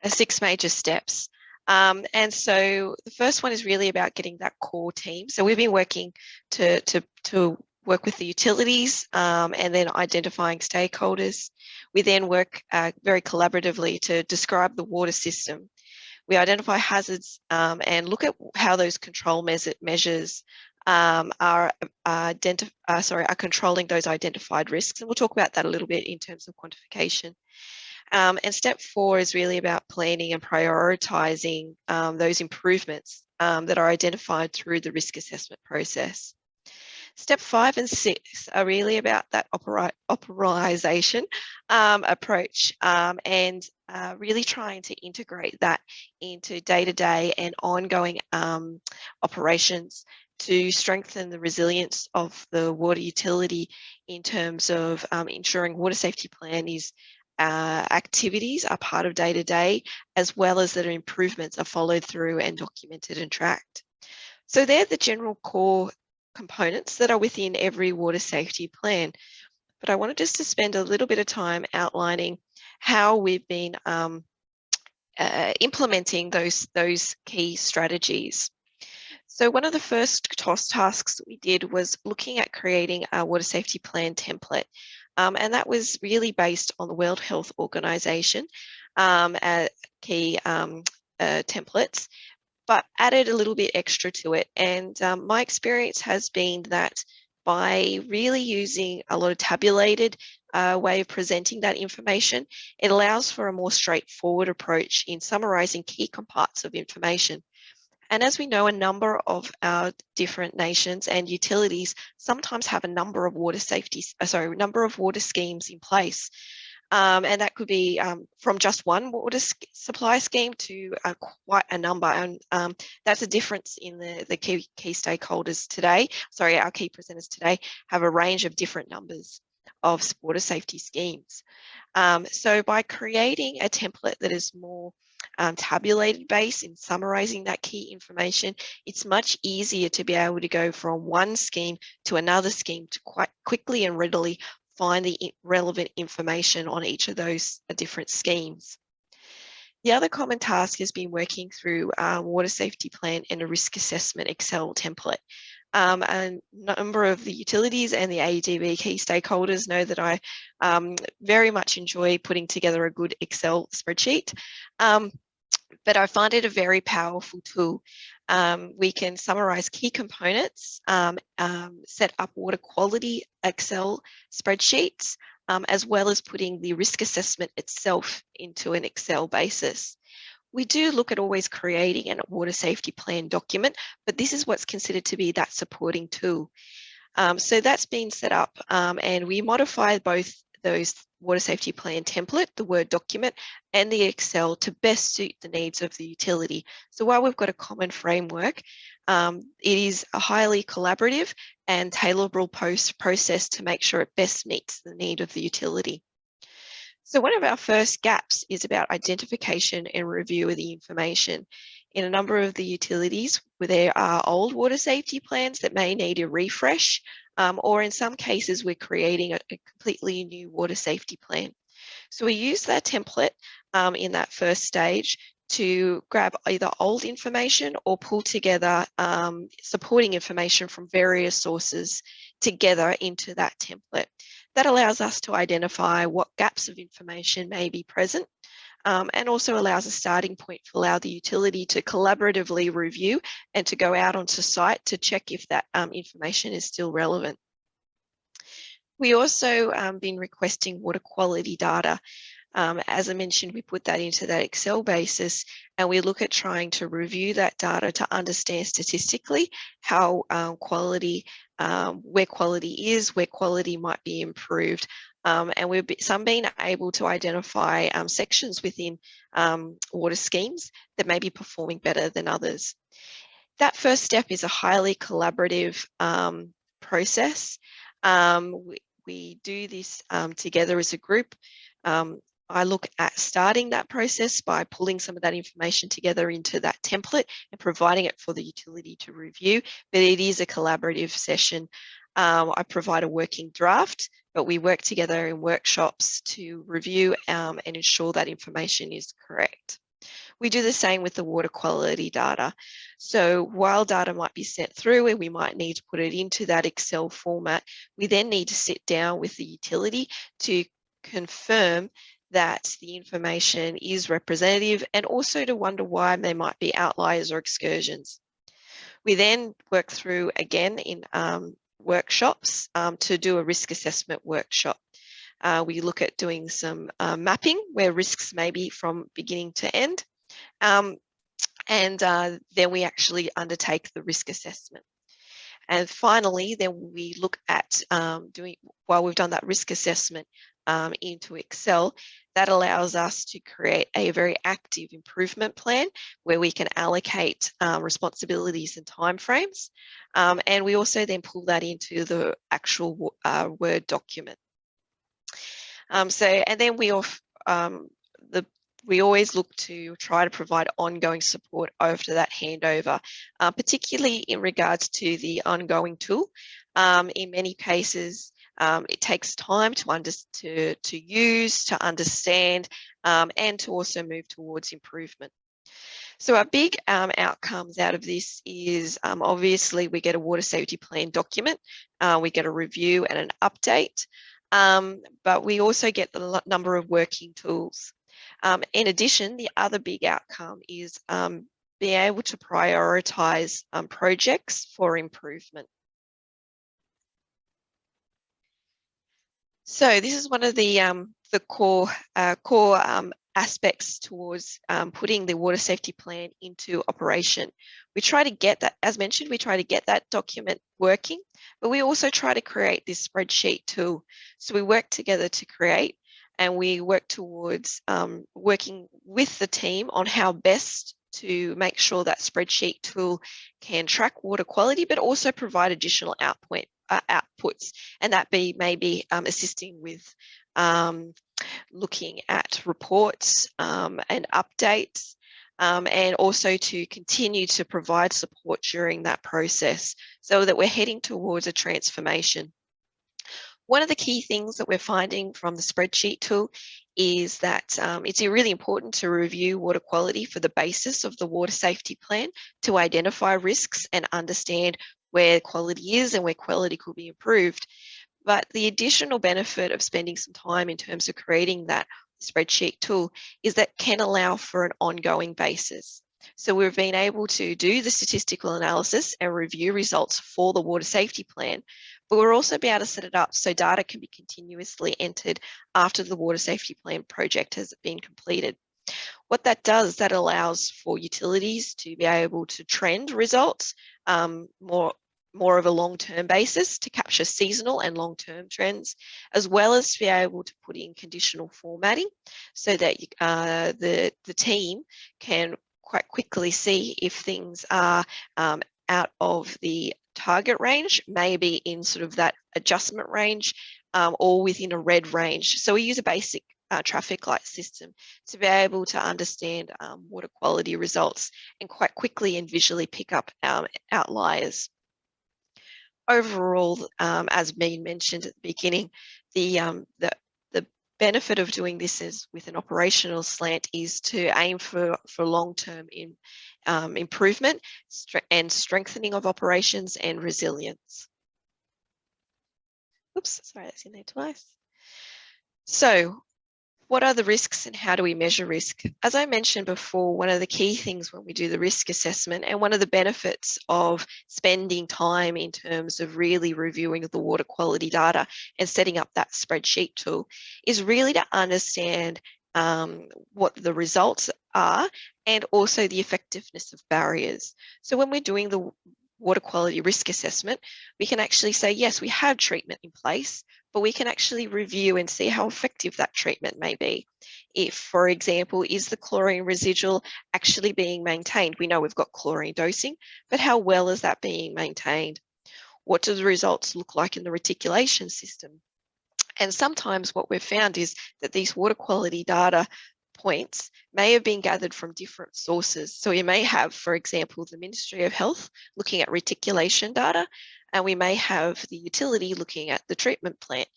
6 major steps. And so the first one is really about getting that core team. So we've been working to work with the utilities and then identifying stakeholders. We then work very collaboratively to describe the water system. We identify hazards and look at how those control measures are controlling those identified risks. And we'll talk about that a little bit in terms of quantification. And step 4 is really about planning and prioritising those improvements that are identified through the risk assessment process. Step 5 and 6 are really about that operationalisation approach and really trying to integrate that into day-to-day and ongoing operations to strengthen the resilience of the water utility in terms of ensuring water safety plan activities are part of day-to-day, as well as that improvements are followed through and documented and tracked. So they're the general core components that are within every water safety plan. But I wanted just to spend a little bit of time outlining how we've been implementing those key strategies. So one of the first tasks that we did was looking at creating a water safety plan template. And that was really based on the World Health Organization key templates, but added a little bit extra to it. And my experience has been that by really using a lot of tabulated way of presenting that information, it allows for a more straightforward approach in summarizing key compartments of information. And as we know, a number of our different nations and utilities sometimes have a number of water schemes in place. And that could be from just one water supply scheme to quite a number. And that's a difference in the key stakeholders today. Sorry, our key presenters today have a range of different numbers of water safety schemes. So by creating a template that is more tabulated base in summarizing that key information, it's much easier to be able to go from one scheme to another scheme to quite quickly and readily find the relevant information on each of those different schemes. The other common task has been working through water safety plan and a risk assessment Excel template. A number of the utilities and the ADB key stakeholders know that I very much enjoy putting together a good Excel spreadsheet. But I find it a very powerful tool. We can summarize key components, set up water quality Excel spreadsheets, as well as putting the risk assessment itself into an Excel basis. We do look at always creating a water safety plan document, but this is what's considered to be that supporting tool. So that's been set up and we modify both those water safety plan template, the Word document, and the Excel to best suit the needs of the utility. So while we've got a common framework, it is a highly collaborative and tailorable process to make sure it best meets the need of the utility. So one of our first gaps is about identification and review of the information. In a number of the utilities, where there are old water safety plans that may need a refresh, or in some cases, we're creating a completely new water safety plan. So we use that template in that first stage to grab either old information or pull together supporting information from various sources together into that template. That allows us to identify what gaps of information may be present and also allows a starting point to allow the utility to collaboratively review and to go out onto site to check if that information is still relevant. We also been requesting water quality data. As I mentioned, we put that into that Excel basis and we look at trying to review that data to understand statistically how quality, where quality is, where quality might be improved. And we've been able to identify sections within water schemes that may be performing better than others. That first step is a highly collaborative process. We do this together as a group. I look at starting that process by pulling some of that information together into that template and providing it for the utility to review, but it is a collaborative session. I provide a working draft, but we work together in workshops to review and ensure that information is correct. We do the same with the water quality data. So while data might be sent through and we might need to put it into that Excel format, we then need to sit down with the utility to confirm that the information is representative and also to wonder why there might be outliers or excursions. We then work through again in workshops to do a risk assessment workshop. We look at doing some mapping where risks may be from beginning to end. And then we actually undertake the risk assessment. And finally, then we look at while we've done that risk assessment into Excel, that allows us to create a very active improvement plan where we can allocate responsibilities and timeframes. And we also then pull that into the actual Word document. And then we always look to try to provide ongoing support after that handover, particularly in regards to the ongoing tool. In many cases, it takes time to use, to understand, and to also move towards improvement. So our big outcomes out of this is obviously we get a water safety plan document, we get a review and an update, but we also get the number of working tools. In addition, the other big outcome is being able to prioritise projects for improvement. So this is one of the core aspects towards putting the water safety plan into operation. We try to get that, as mentioned, we try to get that document working, but we also try to create this spreadsheet tool. So we work together to create, and we work towards working with the team on how best to make sure that spreadsheet tool can track water quality, but also provide additional outputs, and that may be assisting with looking at reports and updates, and also to continue to provide support during that process so that we're heading towards a transformation. One of the key things that we're finding from the spreadsheet tool is that it's really important to review water quality for the basis of the water safety plan to identify risks and understand where quality is and where quality could be improved. But the additional benefit of spending some time in terms of creating that spreadsheet tool is that can allow for an ongoing basis. So we've been able to do the statistical analysis and review results for the water safety plan, but we're also be able to set it up so data can be continuously entered after the water safety plan project has been completed. What that does, that allows for utilities to be able to trend results more of a long-term basis to capture seasonal and long-term trends, as well as to be able to put in conditional formatting so that the team can quite quickly see if things are out of the target range, maybe in sort of that adjustment range, or within a red range. So we use a basic traffic light system to be able to understand water quality results and quite quickly and visually pick up outliers. Overall, as being mentioned at the beginning, the benefit of doing this is with an operational slant is to aim for long-term improvement and strengthening of operations and resilience. Oops, sorry, that's in there twice. So, what are the risks and how do we measure risk? As I mentioned before, one of the key things when we do the risk assessment and one of the benefits of spending time in terms of really reviewing the water quality data and setting up that spreadsheet tool is really to understand what the results are and also the effectiveness of barriers. So when we're doing the water quality risk assessment, we can actually say, yes, we have treatment in place, but we can actually review and see how effective that treatment may be. If, for example, is the chlorine residual actually being maintained? We know we've got chlorine dosing, but how well is that being maintained? What do the results look like in the reticulation system? And sometimes what we've found is that these water quality data points may have been gathered from different sources. So we may have, for example, the Ministry of Health looking at reticulation data, and we may have the utility looking at the treatment plant.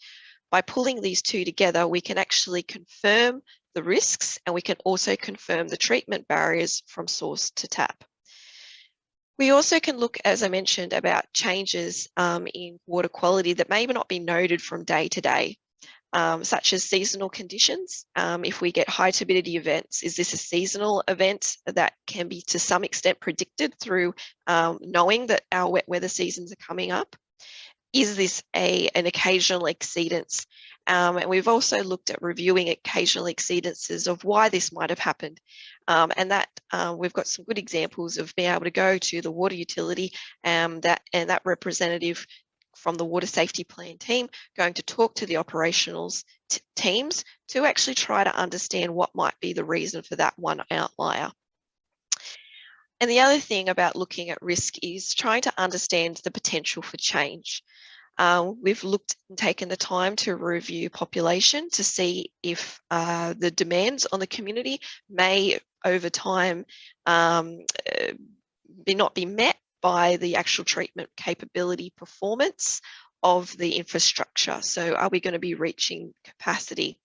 By pulling these two together, we can actually confirm the risks, and we can also confirm the treatment barriers from source to tap. We also can look, as I mentioned, about changes in water quality that may not be noted from day to day, such as seasonal conditions. If we get high turbidity events, is this a seasonal event that can be to some extent predicted through knowing that our wet weather seasons are coming up? Is this an occasional exceedance? And we've also looked at reviewing occasional exceedances of why this might have happened. And that we've got some good examples of being able to go to the water utility and that representative from the water safety plan team going to talk to the operationals teams to actually try to understand what might be the reason for that one outlier. And the other thing about looking at risk is trying to understand the potential for change. We've looked and taken the time to review population to see if the demands on the community may, over time, not be met by the actual treatment capability performance of the infrastructure. So are we going to be reaching capacity?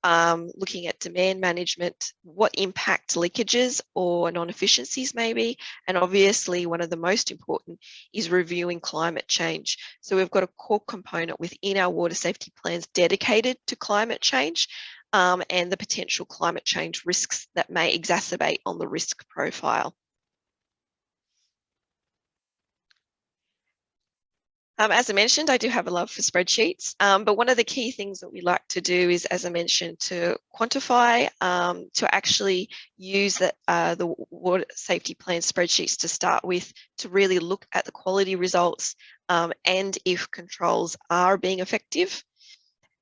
Looking at demand management, what impact leakages or non-efficiencies may be, and obviously one of the most important is reviewing climate change. So we've got a core component within our water safety plans dedicated to climate change and the potential climate change risks that may exacerbate on the risk profile. As I mentioned, I do have a love for spreadsheets, but one of the key things that we like to do is, as I mentioned, to quantify, to actually use the water safety plan spreadsheets to start with, to really look at the quality results and if controls are being effective.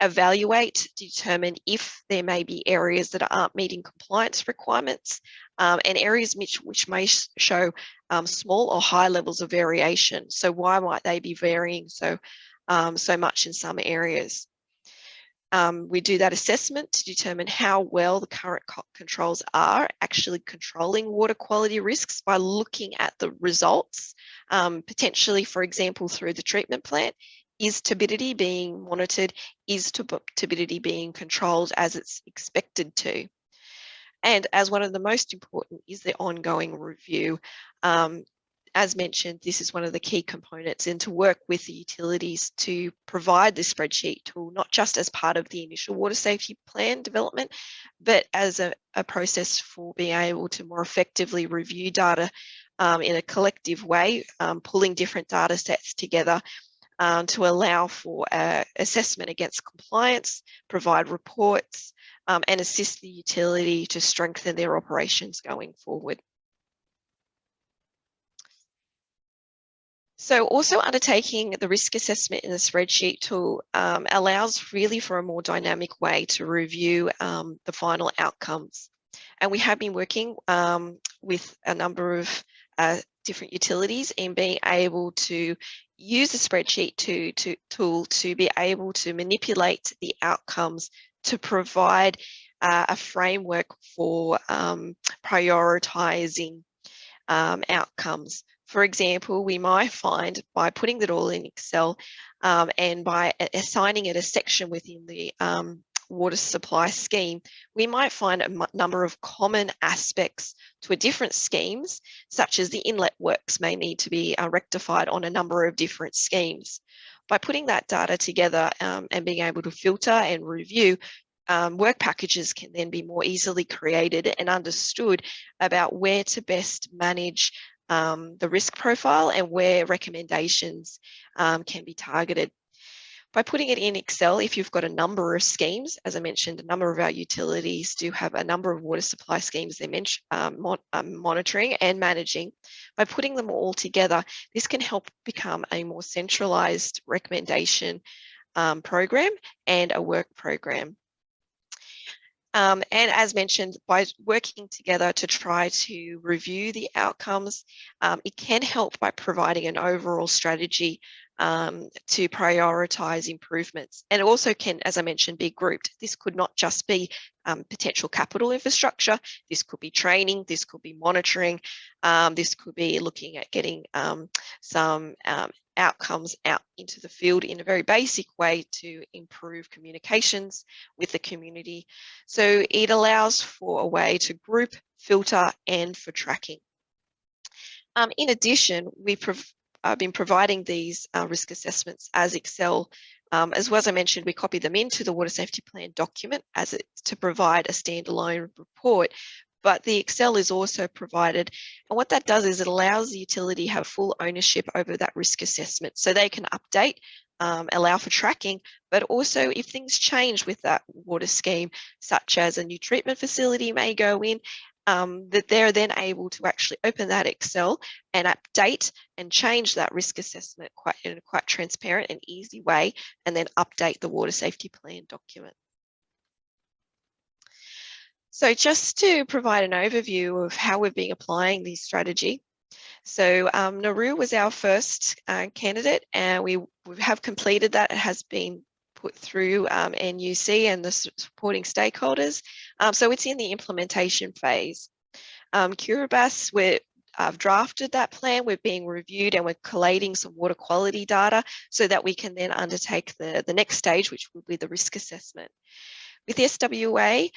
Evaluate, determine if there may be areas that aren't meeting compliance requirements and areas which may show small or high levels of variation. So why might they be varying so much in some areas? We do that assessment to determine how well the current controls are actually controlling water quality risks by looking at the results, potentially, for example, through the treatment plant. Is turbidity being monitored? Is turbidity being controlled as it's expected to? And as one of the most important is the ongoing review. As mentioned, this is one of the key components, and to work with the utilities to provide this spreadsheet tool, not just as part of the initial water safety plan development, but as a process for being able to more effectively review data in a collective way, pulling different data sets together to allow for assessment against compliance, provide reports, and assist the utility to strengthen their operations going forward. So also undertaking the risk assessment in the spreadsheet tool allows really for a more dynamic way to review the final outcomes. And we have been working with a number of different utilities in being able to use the spreadsheet tool to be able to manipulate the outcomes to provide a framework for prioritizing outcomes. For example, we might find by putting it all in Excel and by assigning it a section within the water supply scheme, we might find a number of common aspects to different schemes, such as the inlet works may need to be rectified on a number of different schemes. By putting that data together and being able to filter and review, work packages can then be more easily created and understood about where to best manage the risk profile and where recommendations can be targeted. By putting it in Excel, if you've got a number of schemes, as I mentioned, a number of our utilities do have a number of water supply schemes they're monitoring and managing. By putting them all together, this can help become a more centralized recommendation program and a work program. And as mentioned, by working together to try to review the outcomes, it can help by providing an overall strategy to prioritise improvements. And it also can, as I mentioned, be grouped. This could not just be potential capital infrastructure. This could be training. This could be monitoring. This could be looking at getting some outcomes out into the field in a very basic way to improve communications with the community. So it allows for a way to group, filter, and for tracking. In addition, we've been providing these risk assessments as Excel. As well as I mentioned, we copy them into the Water Safety Plan document as it's to provide a standalone report, but the Excel is also provided. And what that does is it allows the utility to have full ownership over that risk assessment. So they can update, allow for tracking, but also if things change with that water scheme, such as a new treatment facility may go in, that they're then able to actually open that Excel and update and change that risk assessment in a quite transparent and easy way, and then update the Water Safety Plan document. So just to provide an overview of how we've been applying this strategy. So Nauru was our first candidate, and we have completed that. It has been put through NUC and the supporting stakeholders. So it's in the implementation phase. Kiribati, I've drafted that plan, we're being reviewed, and we're collating some water quality data so that we can then undertake the next stage, which will be the risk assessment. With SWA,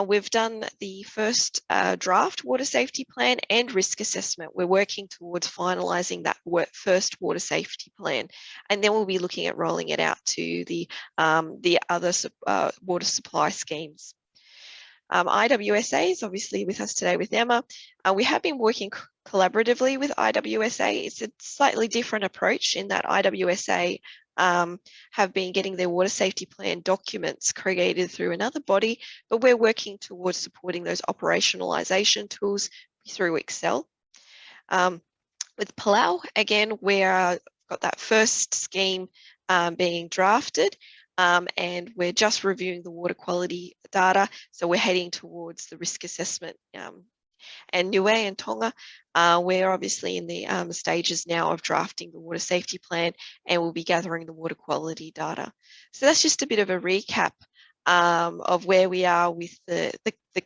we've done the first draft water safety plan and risk assessment. We're working towards finalising that first water safety plan, and then we'll be looking at rolling it out to the other water supply schemes. IWSA is obviously with us today with Emma. We have been working collaboratively with IWSA. It's a slightly different approach in that IWSA have been getting their water safety plan documents created through another body, but we're working towards supporting those operationalization tools through Excel. With Palau, again, we've got that first scheme being drafted, and we're just reviewing the water quality data, so we're heading towards the risk assessment. And Niue and Tonga, we're obviously in the stages now of drafting the water safety plan, and we'll be gathering the water quality data. So that's just a bit of a recap of where we are with the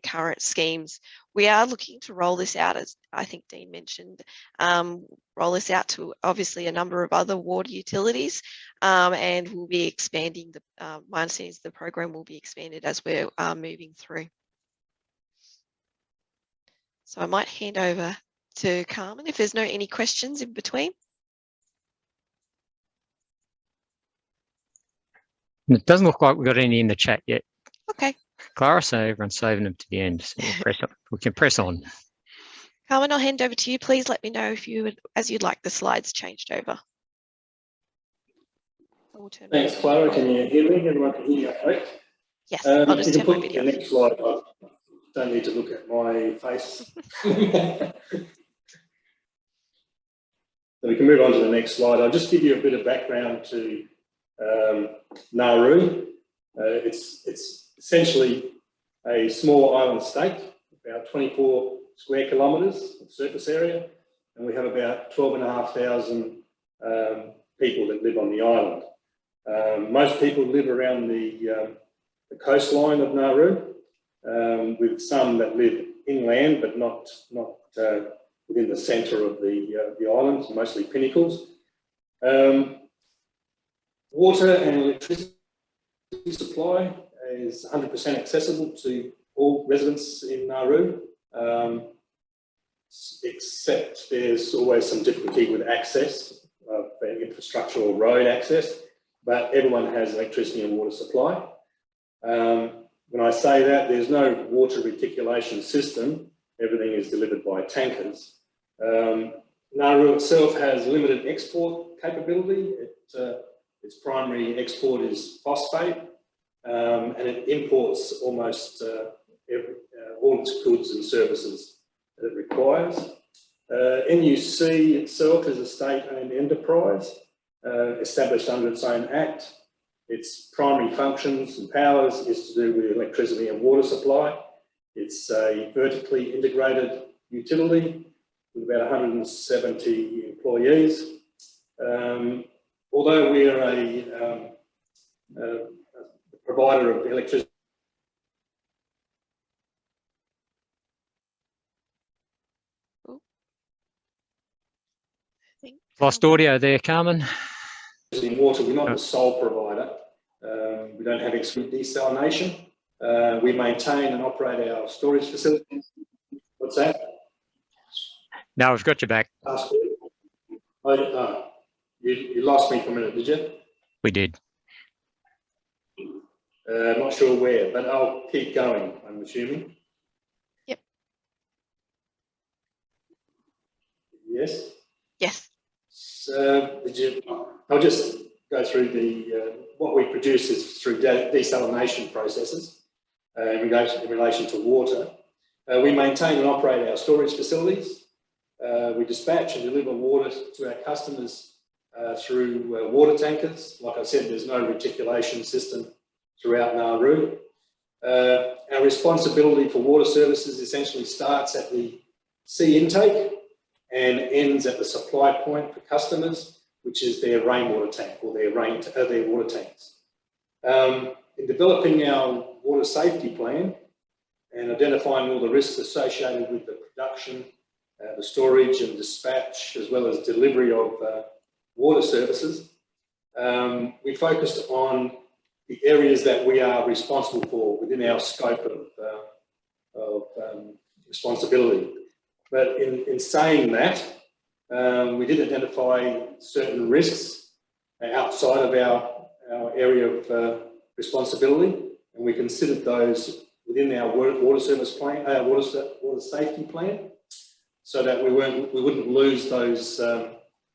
current schemes. We are looking to roll this out, as I think Dean mentioned, roll this out to obviously a number of other water utilities, and we'll be expanding my understanding is the program will be expanded as we're moving through. So I might hand over to Carmen if there's any questions in between. It doesn't look like we've got any in the chat yet. Okay. Clara, so everyone's saving them to the end. So we can press on. Carmen, I'll hand over to you. Please let me know if as you'd like the slides changed over. Thanks, Clara. Can you hear me? Everyone can hear you, right? Yes, I'll just turn my video off. The next slide up. Don't need to look at my face. So we can move on to the next slide. I'll just give you a bit of background to Nauru. It's essentially a small island state, about 24 square kilometres of surface area, and we have about 12,500 people that live on the island. Most people live around the coastline of Nauru, with some that live inland, but not within the centre of the island, mostly pinnacles. Water and electricity supply is 100% accessible to all residents in Nauru, except there's always some difficulty with access, infrastructure or road access, but everyone has electricity and water supply. When I say that, there's no water reticulation system. Everything is delivered by tankers. Nauru itself has limited export capability. Its primary export is phosphate, and it imports almost all its goods and services that it requires. NUC itself is a state-owned enterprise established under its own act. Its primary functions and powers is to do with electricity and water supply. It's a vertically integrated utility with about 170 employees. Although we are a provider of electricity, think. Lost audio there, Carmen. In water, we're not the sole provider. We don't have exclusive desalination. We maintain and operate our storage facilities. What's that? No, we've got you back. You lost me for a minute, did you? We did. Not sure where, but I'll keep going, I'm assuming. Yep. Yes? Yes. So, I'll just go through what we produce is through desalination processes in relation to water. We maintain and operate our storage facilities. We dispatch and deliver water to our customers through water tankers. Like I said, there's no reticulation system throughout Nauru. Our responsibility for water services essentially starts at the sea intake and ends at the supply point for customers, which is their rainwater tank or their water tanks. In developing our water safety plan and identifying all the risks associated with the production, the storage and dispatch, as well as delivery of water services, we focused on the areas that we are responsible for within our scope of responsibility. But in saying that, we did identify certain risks outside of our area of responsibility, and we considered those within our water service plan, water safety plan, so that we wouldn't lose those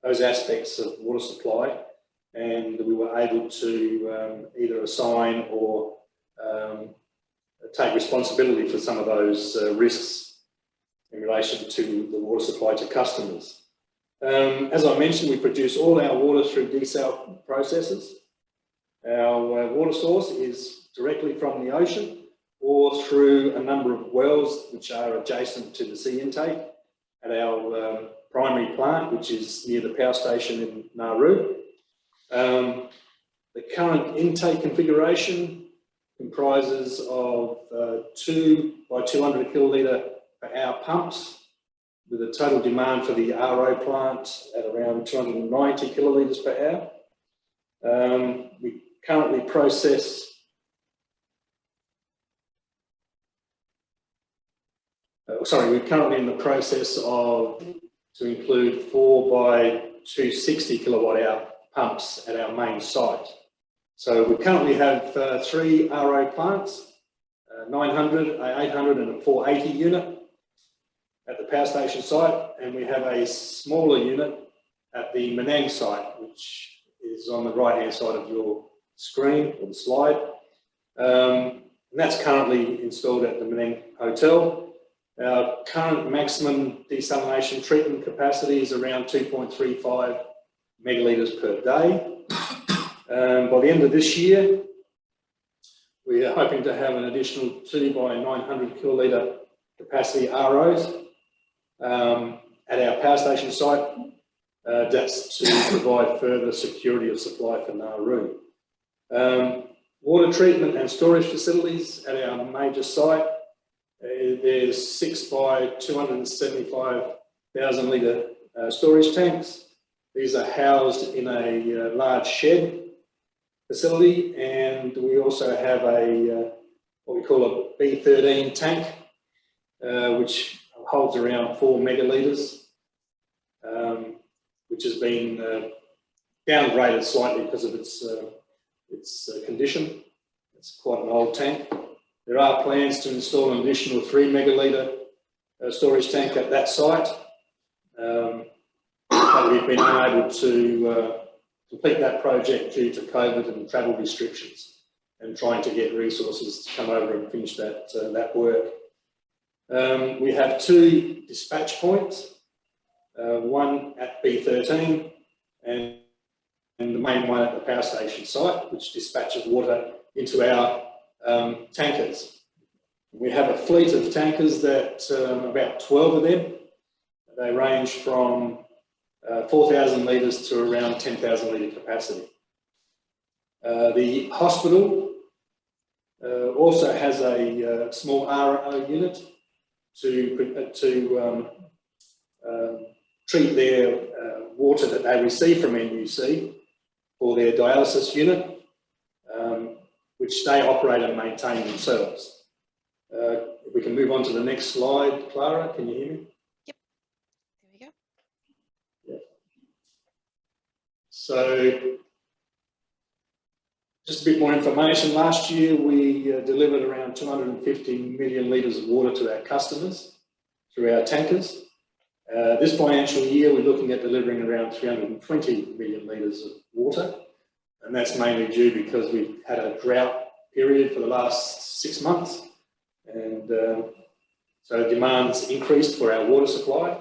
aspects of water supply, and we were able to either assign or take responsibility for some of those risks in relation to the water supply to customers. As I mentioned, we produce all our water through desal processes. Our water source is directly from the ocean or through a number of wells which are adjacent to the sea intake at our primary plant, which is near the power station in Nauru. The current intake configuration comprises of 2 by 200 kilolitre per hour pumps, with a total demand for the RO plant at around 290 kilolitres per hour. We currently process we're currently in the process of to include 4 by 260 kilowatt hour pumps at our main site. So we currently have 3 RO plants, 900, 800 and a 480 unit at the power station site, and we have a smaller unit at the Menang site, which is on the right hand side of your screen or the slide. And that's currently installed at the Menang Hotel. Our current maximum desalination treatment capacity is around 2.35 megalitres per day. By the end of this year, we are hoping to have an additional 2 by 900 kilolitre capacity ROs at our power station site. That's to provide further security of supply for Nauru. Water treatment and storage facilities at our major site. There's 6 by 275,000 litre storage tanks. These are housed in a large shed facility, and we also have a what we call a B13 tank, which holds around 4 megalitres, which has been downgraded slightly because of its condition. It's quite an old tank. There are plans to install an additional 3 megalitre storage tank at that site, but we've been unable to complete that project due to COVID and travel restrictions, and trying to get resources to come over and finish that work. We have 2 dispatch points, one at B13 and the main one at the power station site, which dispatches water into our tankers. We have a fleet of tankers that about 12 of them. They range from 4,000 litres to around 10,000 litre capacity. The hospital also has a small RO unit to treat their water that they receive from NUC for their dialysis unit, which they operate and maintain themselves. If we can move on to the next slide, Clara, can you hear me? Yep, there we go. Yeah. So, just a bit more information. Last year, we delivered around 250 million litres of water to our customers through our tankers. This financial year, we're looking at delivering around 320 million litres of water. And that's mainly due because we've had a drought period for the last 6 months. And so demand's increased for our water supply.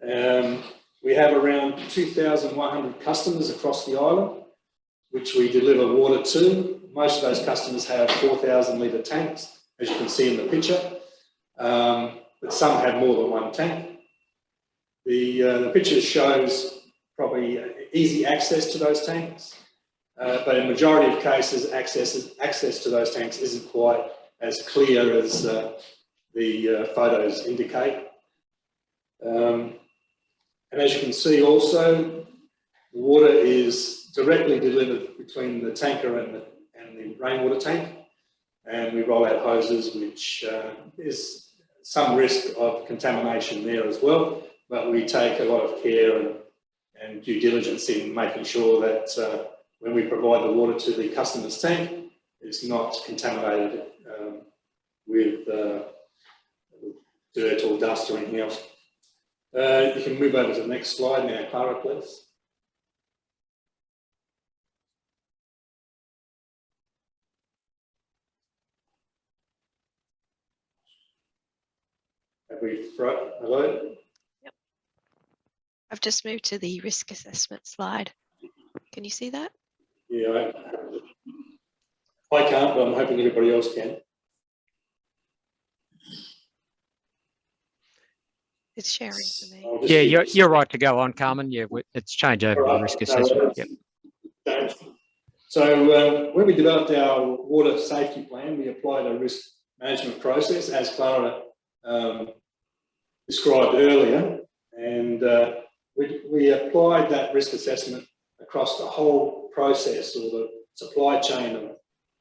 We have around 2,100 customers across the island, which we deliver water to. Most of those customers have 4,000 litre tanks, as you can see in the picture. But some have more than one tank. The picture shows probably easy access to those tanks, but in the majority of cases, access to those tanks isn't quite as clear as the photos indicate. And as you can see also, water is directly delivered between the tanker and the rainwater tank, and we roll out hoses, which is some risk of contamination there as well. But we take a lot of care and due diligence in making sure that when we provide the water to the customer's tank, it's not contaminated with dirt or dust or anything else. You can move over to the next slide now, Clara, please. Have we, hello? I've just moved to the risk assessment slide. Can you see that? Yeah, I can't, but I'm hoping everybody else can. It's sharing for me. Yeah, you're right to go on, Carmen. Yeah, it's change over to risk assessment. Yep. So when we developed our water safety plan, we applied a risk management process, as Clara described earlier, and we applied that risk assessment across the whole process, or the supply chain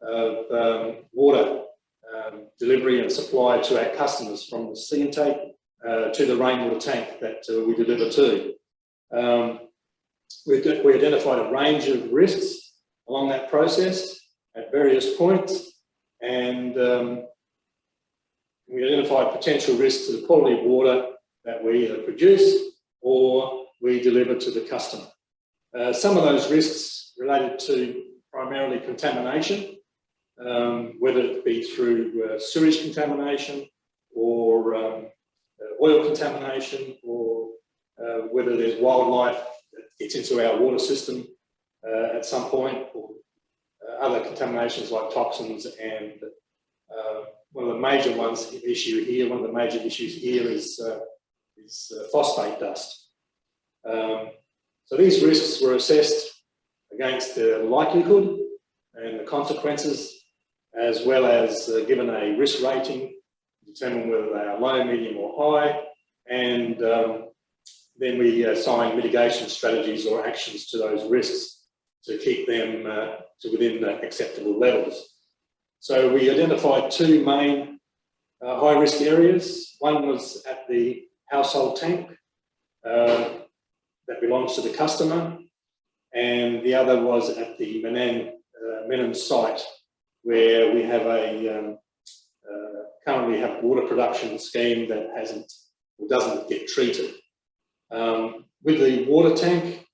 of water delivery and supply to our customers, from the sea intake to the rainwater tank that we deliver to. We identified a range of risks along that process at various points, and we identified potential risks to the quality of water that we either produce or we deliver to the customer. Some of those risks related to primarily contamination, whether it be through sewage contamination or oil contamination, or whether there's wildlife that gets into our water system at some point, or other contaminations like toxins. And one of the major issues here is phosphate dust. So these risks were assessed against the likelihood and the consequences, as well as given a risk rating to determine whether they are low, medium or high, and then we assign mitigation strategies or actions to those risks to keep them to within acceptable levels. So we identified two main high risk areas. One was at the household tank that belongs to the customer, and the other was at the Menem site, where we have currently have a water production scheme that doesn't get treated. With the water tank,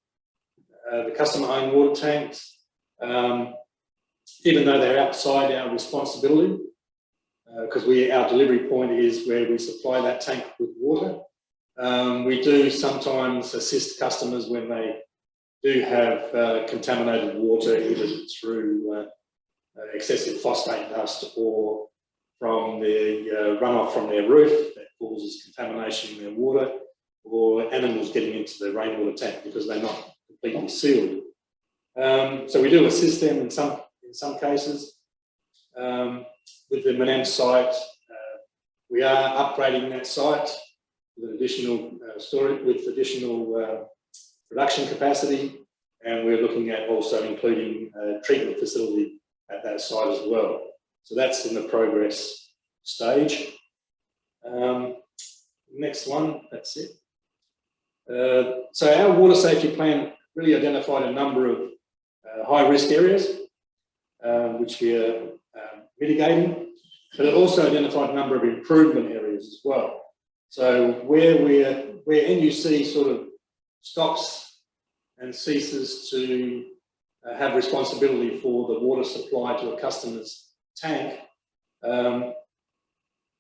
the customer-owned water tanks, even though they're outside our responsibility, because our delivery point is where we supply that tank with water, we do sometimes assist customers when they do have contaminated water, either through excessive phosphate dust or from the runoff from their roof that causes contamination in their water, or animals getting into the rainwater tank because they're not completely sealed. So we do assist them in some cases. With the Menem site, we are upgrading that site. with additional storage, with additional production capacity, and we're looking at also including a treatment facility at that site as well. So that's in the progress stage. Next one, that's it. So our water safety plan really identified a number of high-risk areas, which we are mitigating, but it also identified a number of improvement areas as well. So where NUC sort of stops and ceases to have responsibility for the water supply to a customer's tank,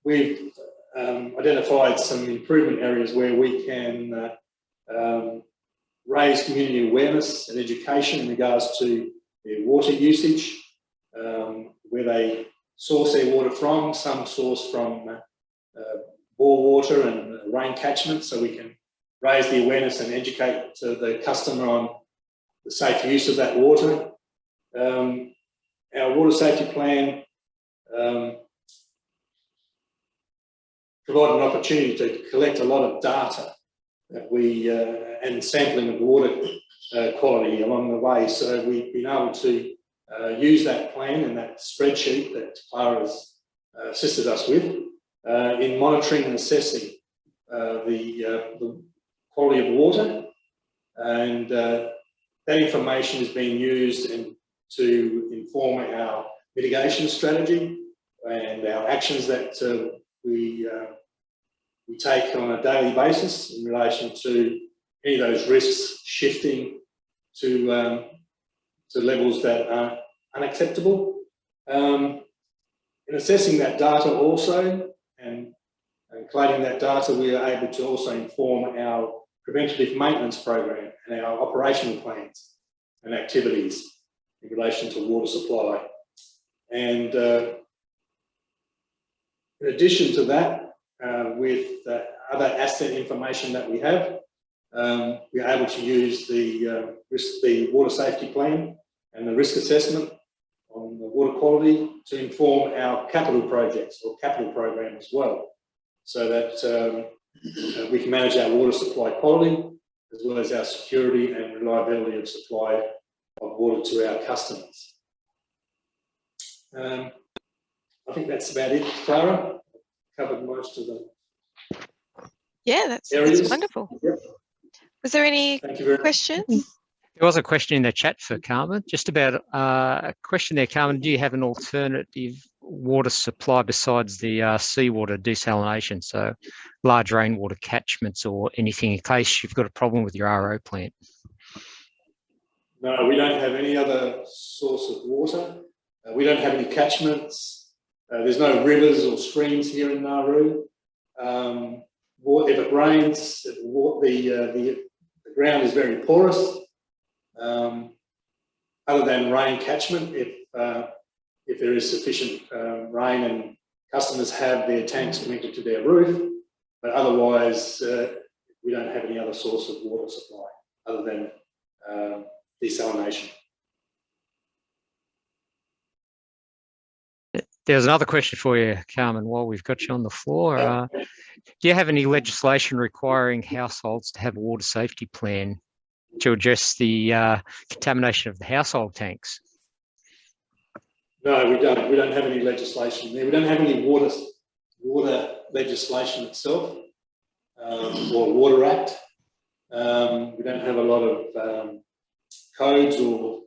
we've identified some improvement areas where we can raise community awareness and education in regards to their water usage, where they source their water from. Some source from bore water and rain catchment, so we can raise the awareness and educate the customer on the safe use of that water. Our water safety plan provided an opportunity to collect a lot of data that we and sampling of water quality along the way. So we've been able to use that plan and that spreadsheet that Clara has assisted us with in monitoring and assessing the quality of water, and that information is being used to inform our mitigation strategy and our actions that we take on a daily basis in relation to any of those risks shifting to levels that are unacceptable. In assessing that data also and collating that data, we are able to also inform our preventative maintenance program and our operational plans and activities in relation to water supply. And in addition to that, with other asset information that we have, we're able to use the water safety plan and the risk assessment on the water quality to inform our capital projects or capital program as well, so that we can manage our water supply quality as well as our security and reliability of supply of water to our customers. I think that's about it, Clara. Covered most of the that's wonderful. Yep. Was there any questions? There was a question in the chat for Carmen, just about a question there, Carmen. Do you have an alternative water supply besides the seawater desalination, so large rainwater catchments or anything in case you've got a problem with your RO plant? No, we don't have any other source of water. We don't have any catchments. There's no rivers or streams here in Nauru. If it rains, the ground is very porous. Other than rain catchment, if there is sufficient rain and customers have their tanks connected to their roof, but otherwise we don't have any other source of water supply other than desalination. There's another question for you, Carmen, while we've got you on the floor. Do you have any legislation requiring households to have a water safety plan to address the contamination of the household tanks? No, we don't. We don't have any legislation there. We don't have any water legislation itself or Water Act. We don't have a lot of codes or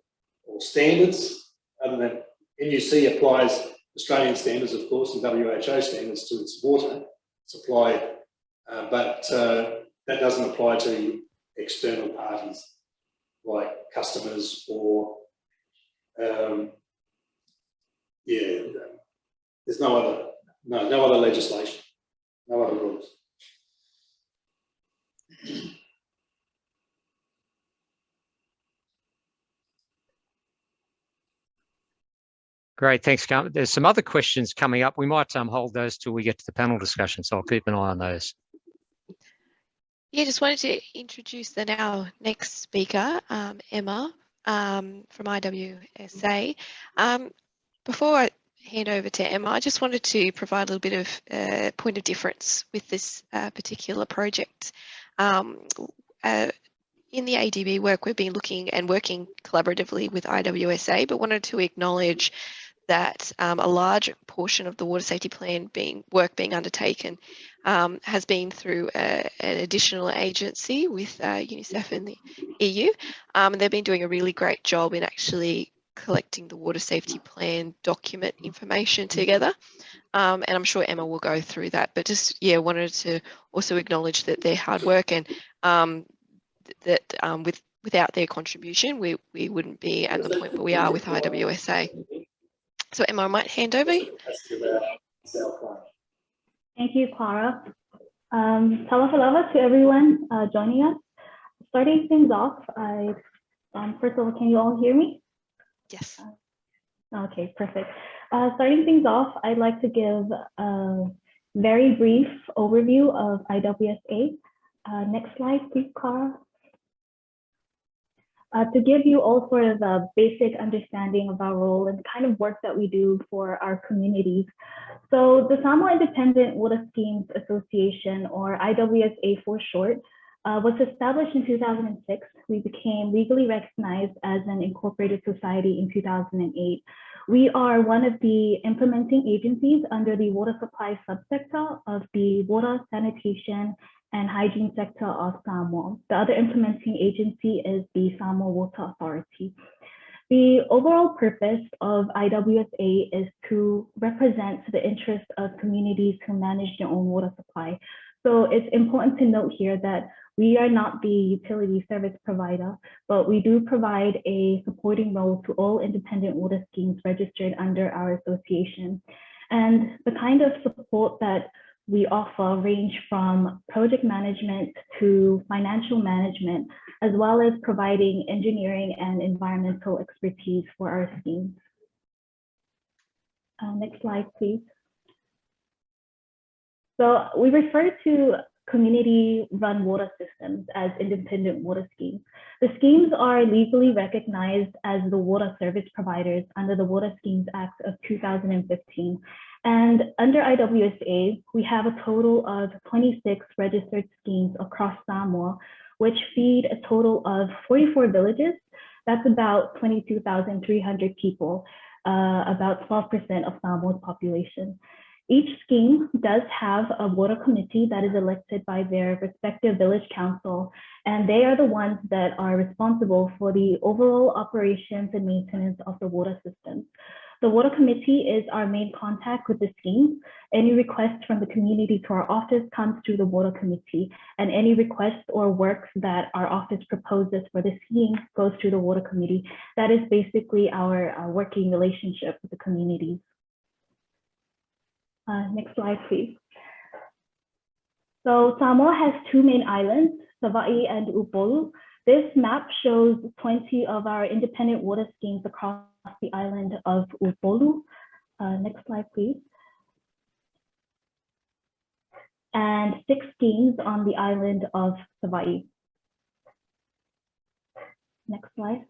standards, other than NUC applies Australian standards, of course, and WHO standards to its water supply, but that doesn't apply to external parties like customers or there's no other legislation, no other rules. Great, thanks, Carmen. There's some other questions coming up. We might hold those till we get to the panel discussion, so I'll keep an eye on those. Yeah, just wanted to introduce then our next speaker, Emma from IWSA. Before hand over to Emma, I just wanted to provide a little bit of point of difference with this particular project. In the ADB work, we've been looking and working collaboratively with IWSA, but wanted to acknowledge that a large portion of the water safety plan work being undertaken has been through an additional agency with UNICEF and the EU. And they've been doing a really great job in actually collecting the water safety plan document information together. And I'm sure Emma will go through that, but just, yeah, wanted to also acknowledge that their hard work and without their contribution, we wouldn't be at the point where we are with IWSA. So Emma, I might hand over. Thank you, Clara. Talafalava to everyone joining us. Starting things off, first of all, can you all hear me? Yes. Okay, perfect. Starting things off, I'd like to give a very brief overview of IWSA. Next slide, please, Clara. To give you all sort of a basic understanding of our role and the kind of work that we do for our communities. So the Samoa Independent Water Schemes Association, or IWSA for short, was established in 2006. We became legally recognized as an incorporated society in 2008. We are one of the implementing agencies under the water supply subsector of the water, sanitation, and hygiene sector of Samoa. The other implementing agency is the Samoa Water Authority. The overall purpose of IWSA is to represent the interests of communities who manage their own water supply. So it's important to note here that we are not the utility service provider, but we do provide a supporting role to all independent water schemes registered under our association. And the kind of support that we offer range from project management to financial management, as well as providing engineering and environmental expertise for our schemes. Next slide, please. So we refer to community-run water systems as independent water schemes. The schemes are legally recognized as the water service providers under the Water Schemes Act of 2015. And under IWSA, we have a total of 26 registered schemes across Samoa, which feed a total of 44 villages. That's about 22,300 people, about 12% of Samoa's population. Each scheme does have a water committee that is elected by their respective village council, and they are the ones that are responsible for the overall operations and maintenance of the water systems. The water committee is our main contact with the scheme. Any request from the community to our office comes through the water committee, and any requests or works that our office proposes for the scheme goes through the water committee. That is basically our working relationship with the communities. Next slide, please. So Samoa has two main islands, Savaii and Upolu. This map shows 20 of our independent water schemes across the island of Upolu. Next slide, please. And 6 schemes on the island of Savaii. Next slide.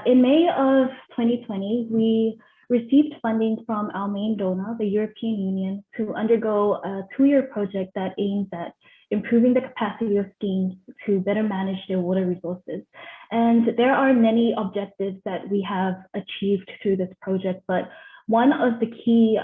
In May of 2020, we received funding from our main donor, the European Union, to undergo a 2-year project that aims at improving the capacity of schemes to better manage their water resources. And there are many objectives that we have achieved through this project, but one of the key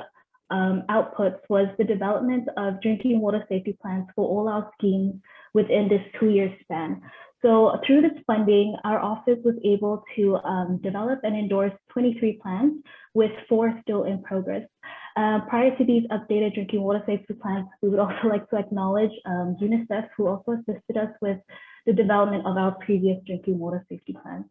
outputs was the development of drinking water safety plans for all our schemes within this 2-year span. So through this funding, our office was able to develop and endorse 23 plans, with 4 still in progress. Prior to these updated drinking water safety plans, we would also like to acknowledge UNICEF, who also assisted us with the development of our previous drinking water safety plans.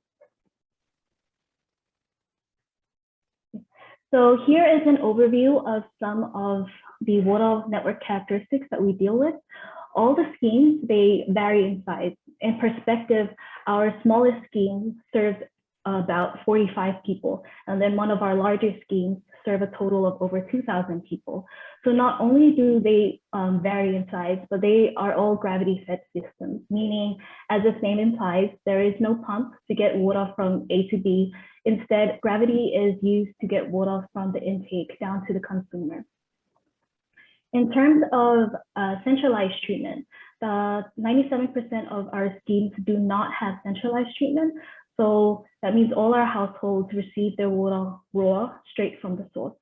So here is an overview of some of the water network characteristics that we deal with. All the schemes, they vary in size. In perspective, our smallest scheme serves about 45 people. And then one of our larger schemes serve a total of over 2,000 people. So not only do they vary in size, but they are all gravity-fed systems, meaning, as its name implies, there is no pump to get water from A to B. Instead, gravity is used to get water from the intake down to the consumer. In terms of centralized treatment, 97% of our schemes do not have centralized treatment. So that means all our households receive their water raw, straight from the source.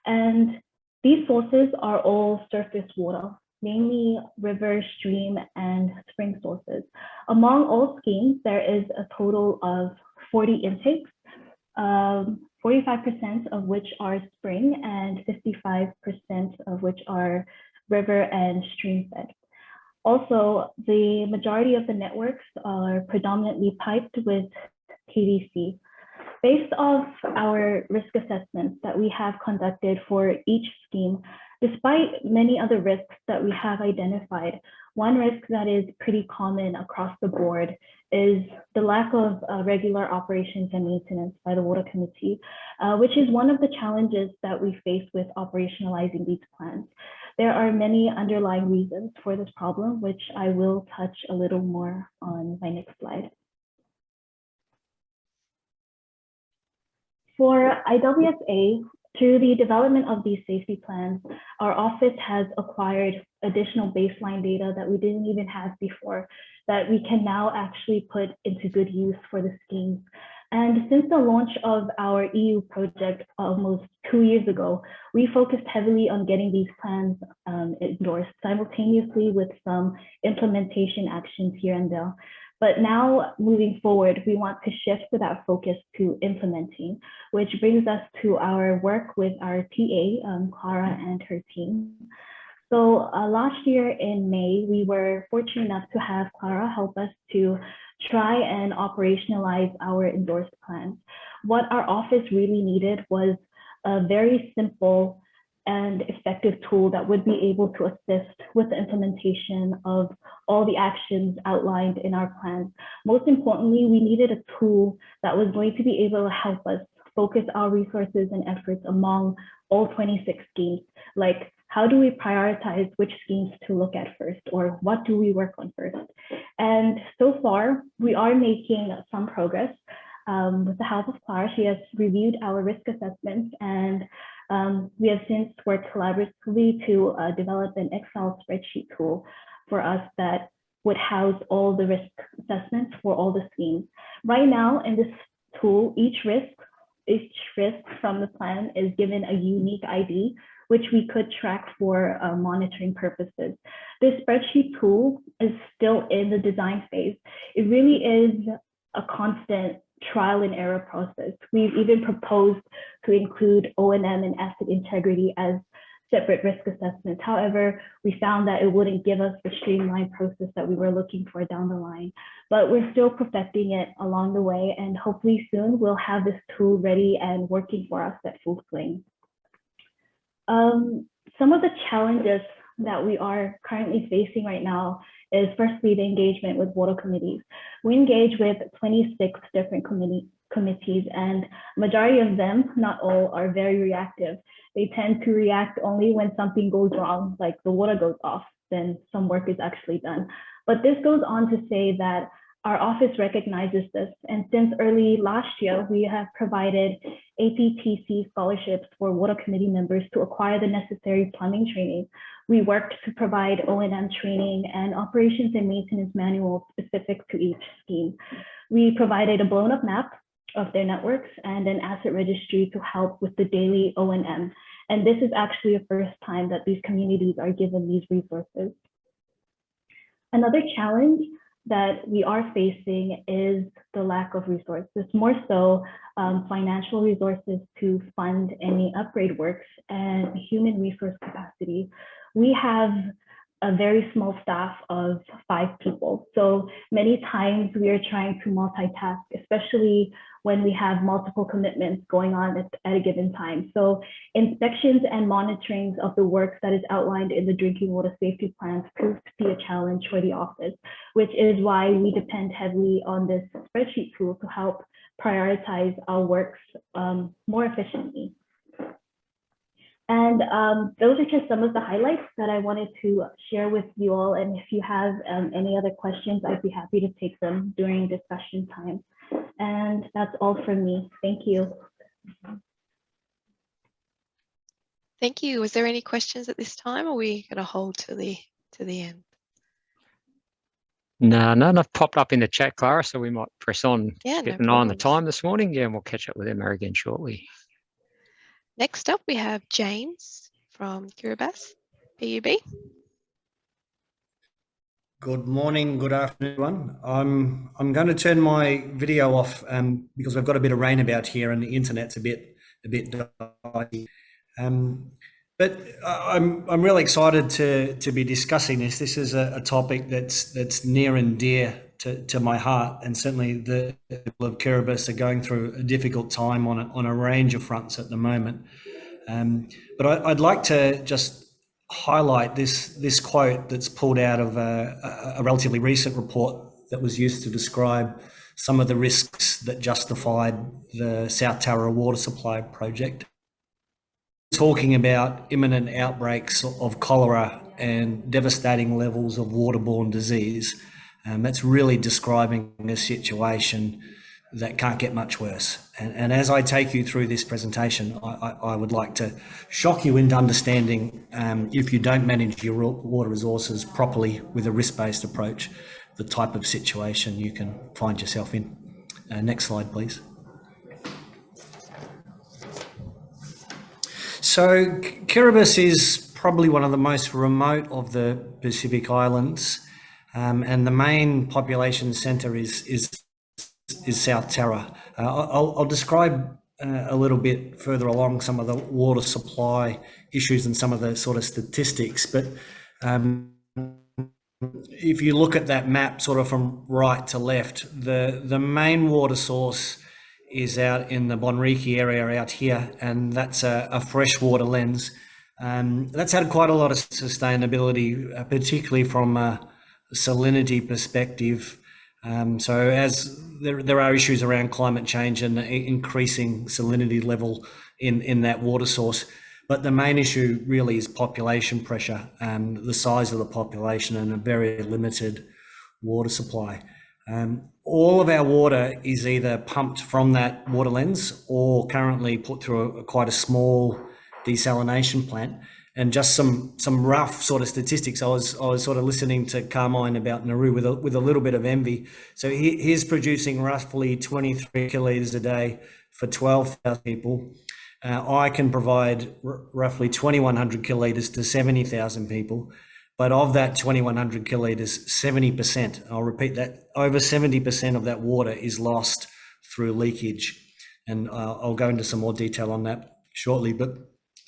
And these sources are all surface water, mainly river, stream, and spring sources. Among all schemes, there is a total of 40 intakes, 45% of which are spring and 55% of which are river and stream fed. Also, the majority of the networks are predominantly piped with PVC. Based off our risk assessments that we have conducted for each scheme, despite many other risks that we have identified, one risk that is pretty common across the board is the lack of regular operations and maintenance by the Water Committee, which is one of the challenges that we face with operationalizing these plans. There are many underlying reasons for this problem, which I will touch a little more on my next slide. For IWSA, through the development of these safety plans, our office has acquired additional baseline data that we didn't even have before, that we can now actually put into good use for the schemes. And since the launch of our EU project almost 2 years ago, we focused heavily on getting these plans endorsed simultaneously with some implementation actions here and there. But now moving forward, we want to shift that focus to implementing, which brings us to our work with our TA, Clara and her team. So last year in May, we were fortunate enough to have Clara help us to try and operationalize our endorsed plans. What our office really needed was a very simple and effective tool that would be able to assist with the implementation of all the actions outlined in our plans. Most importantly, we needed a tool that was going to be able to help us focus our resources and efforts among all 26 schemes. Like, how do we prioritize which schemes to look at first, or what do we work on first? And so far, we are making some progress. With the help of Clara, she has reviewed our risk assessments, and we have since worked collaboratively to develop an Excel spreadsheet tool for us that would house all the risk assessments for all the schemes. Right now in this tool, each risk from the plan is given a unique ID, which we could track for monitoring purposes. This spreadsheet tool is still in the design phase. It really is a constant trial and error process. We've even proposed to include O&M and asset integrity as separate risk assessments. However, we found that it wouldn't give us the streamlined process that we were looking for down the line. But we're still perfecting it along the way, and hopefully soon we'll have this tool ready and working for us at full swing. Some of the challenges that we are currently facing right now is firstly the engagement with water committees. We engage with 26 different committees, and majority of them, not all, are very reactive. They tend to react only when something goes wrong, like the water goes off, then some work is actually done. But this goes on to say that our office recognizes this, and since early last year, we have provided APTC scholarships for water committee members to acquire the necessary plumbing training. We worked to provide O&M training and operations and maintenance manuals specific to each scheme. We provided a blown-up map of their networks and an asset registry to help with the daily O&M. And this is actually the first time that these communities are given these resources. Another challenge that we are facing is the lack of resources, more so financial resources to fund any upgrade works and human resource capacity. We have a very small staff of 5 people. So many times we are trying to multitask, especially when we have multiple commitments going on at a given time. So inspections and monitorings of the work that is outlined in the drinking water safety plans proves to be a challenge for the office, which is why we depend heavily on this spreadsheet tool to help prioritize our works more efficiently. And those are just some of the highlights that I wanted to share with you all. And if you have any other questions, I'd be happy to take them during discussion time. And that's all from me. Thank you. Thank you. Was there any questions at this time, or are we going to hold to the end? No, none have popped up in the chat, Clara, so we might press on. Yeah, Keep no an eye on the problems. time this morning. Yeah, and we'll catch up with Emma again shortly. Next up, we have James from Kiribati, PUB. Good morning, good afternoon, everyone. I'm going to turn my video off because we've got a bit of rain about here and the internet's a bit dodgy. But I'm really excited to be discussing this. This is a topic that's near and dear to my heart, and certainly the people of Kiribati are going through a difficult time on a range of fronts at the moment. But I'd like to just highlight this quote that's pulled out of a relatively recent report that was used to describe some of the risks that justified the South Tara water supply project. Talking about imminent outbreaks of cholera and devastating levels of waterborne disease, that's really describing a situation that can't get much worse. And as I take you through this presentation, I would like to shock you into understanding, if you don't manage your water resources properly with a risk-based approach, the type of situation you can find yourself in. Next slide, please. So Kiribati is probably one of the most remote of the Pacific Islands, and the main population centre is South Tara. I'll describe a little bit further along some of the water supply issues and some of the sort of statistics, but if you look at that map sort of from right to left, the main water source is out in the Bonriki area out here, and that's a freshwater lens. That's had quite a lot of sustainability, particularly from a salinity perspective. So as there are issues around climate change and increasing salinity level in that water source, but the main issue really is population pressure, the size of the population and a very limited water supply. All of our water is either pumped from that water lens or currently put through quite a small desalination plant. And just some rough sort of statistics. I was sort of listening to Carmine about Nauru with a little bit of envy. So he's producing roughly 23 kilolitres a day for 12,000 people. I can provide roughly 2,100 kilolitres to 70,000 people. But of that 2,100 kilolitres, 70%, I'll repeat that, over 70% of that water is lost through leakage. And I'll go into some more detail on that shortly. But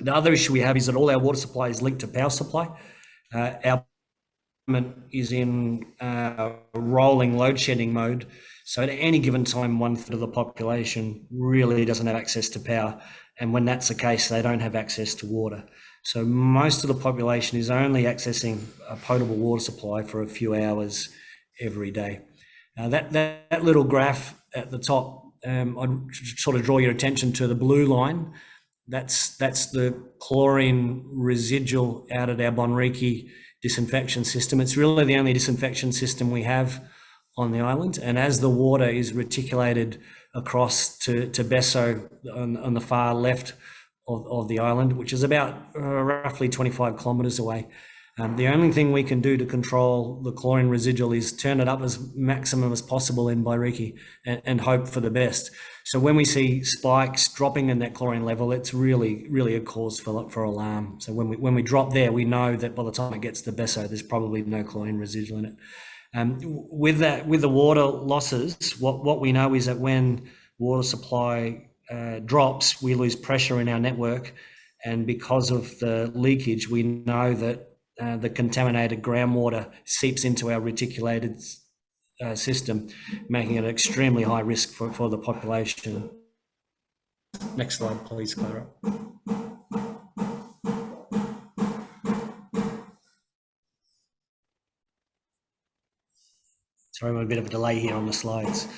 the other issue we have is that all our water supply is linked to power supply. Our government is in rolling load shedding mode. So at any given time, 1/3 of the population really doesn't have access to power. And when that's the case, they don't have access to water. So most of the population is only accessing a potable water supply for a few hours every day. That little graph at the top, I'd sort of draw your attention to the blue line. That's the chlorine residual out of our Bonriki disinfection system. It's really the only disinfection system we have on the island. And as the water is reticulated across to Besso on the far left of the island, which is about roughly 25 kilometres away, the only thing we can do to control the chlorine residual is turn it up as maximum as possible in Bonriki and hope for the best. So when we see spikes dropping in that chlorine level, it's really a cause for alarm. So when we drop there, we know that by the time it gets to Besso, there's probably no chlorine residual in it. With the water losses, what we know is that when water supply drops, we lose pressure in our network, and because of the leakage, we know that the contaminated groundwater seeps into our reticulated system, making it extremely high risk for the population. Next slide, please, Clara. Sorry, I'm a bit of a delay here on the slides.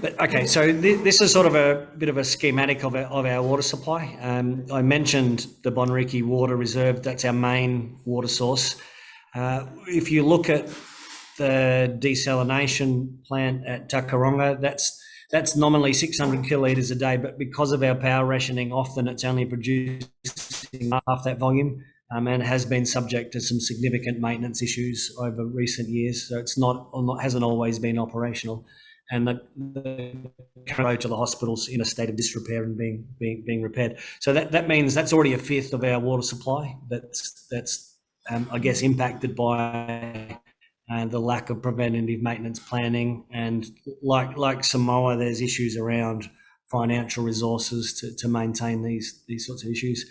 But, okay, so this is sort of a bit of a schematic of our water supply. I mentioned the Bonriki Water Reserve. That's our main water source. If you look at the desalination plant at Takaronga, that's nominally 600 kilolitres a day, but because of our power rationing, often it's only producing half that volume, and has been subject to some significant maintenance issues over recent years. So it's hasn't always been operational, and the go to the hospitals in a state of disrepair and being repaired. So that means that's already a fifth of our water supply. That's I guess impacted by the lack of preventative maintenance planning, and like Samoa, there's issues around financial resources to maintain these sorts of issues.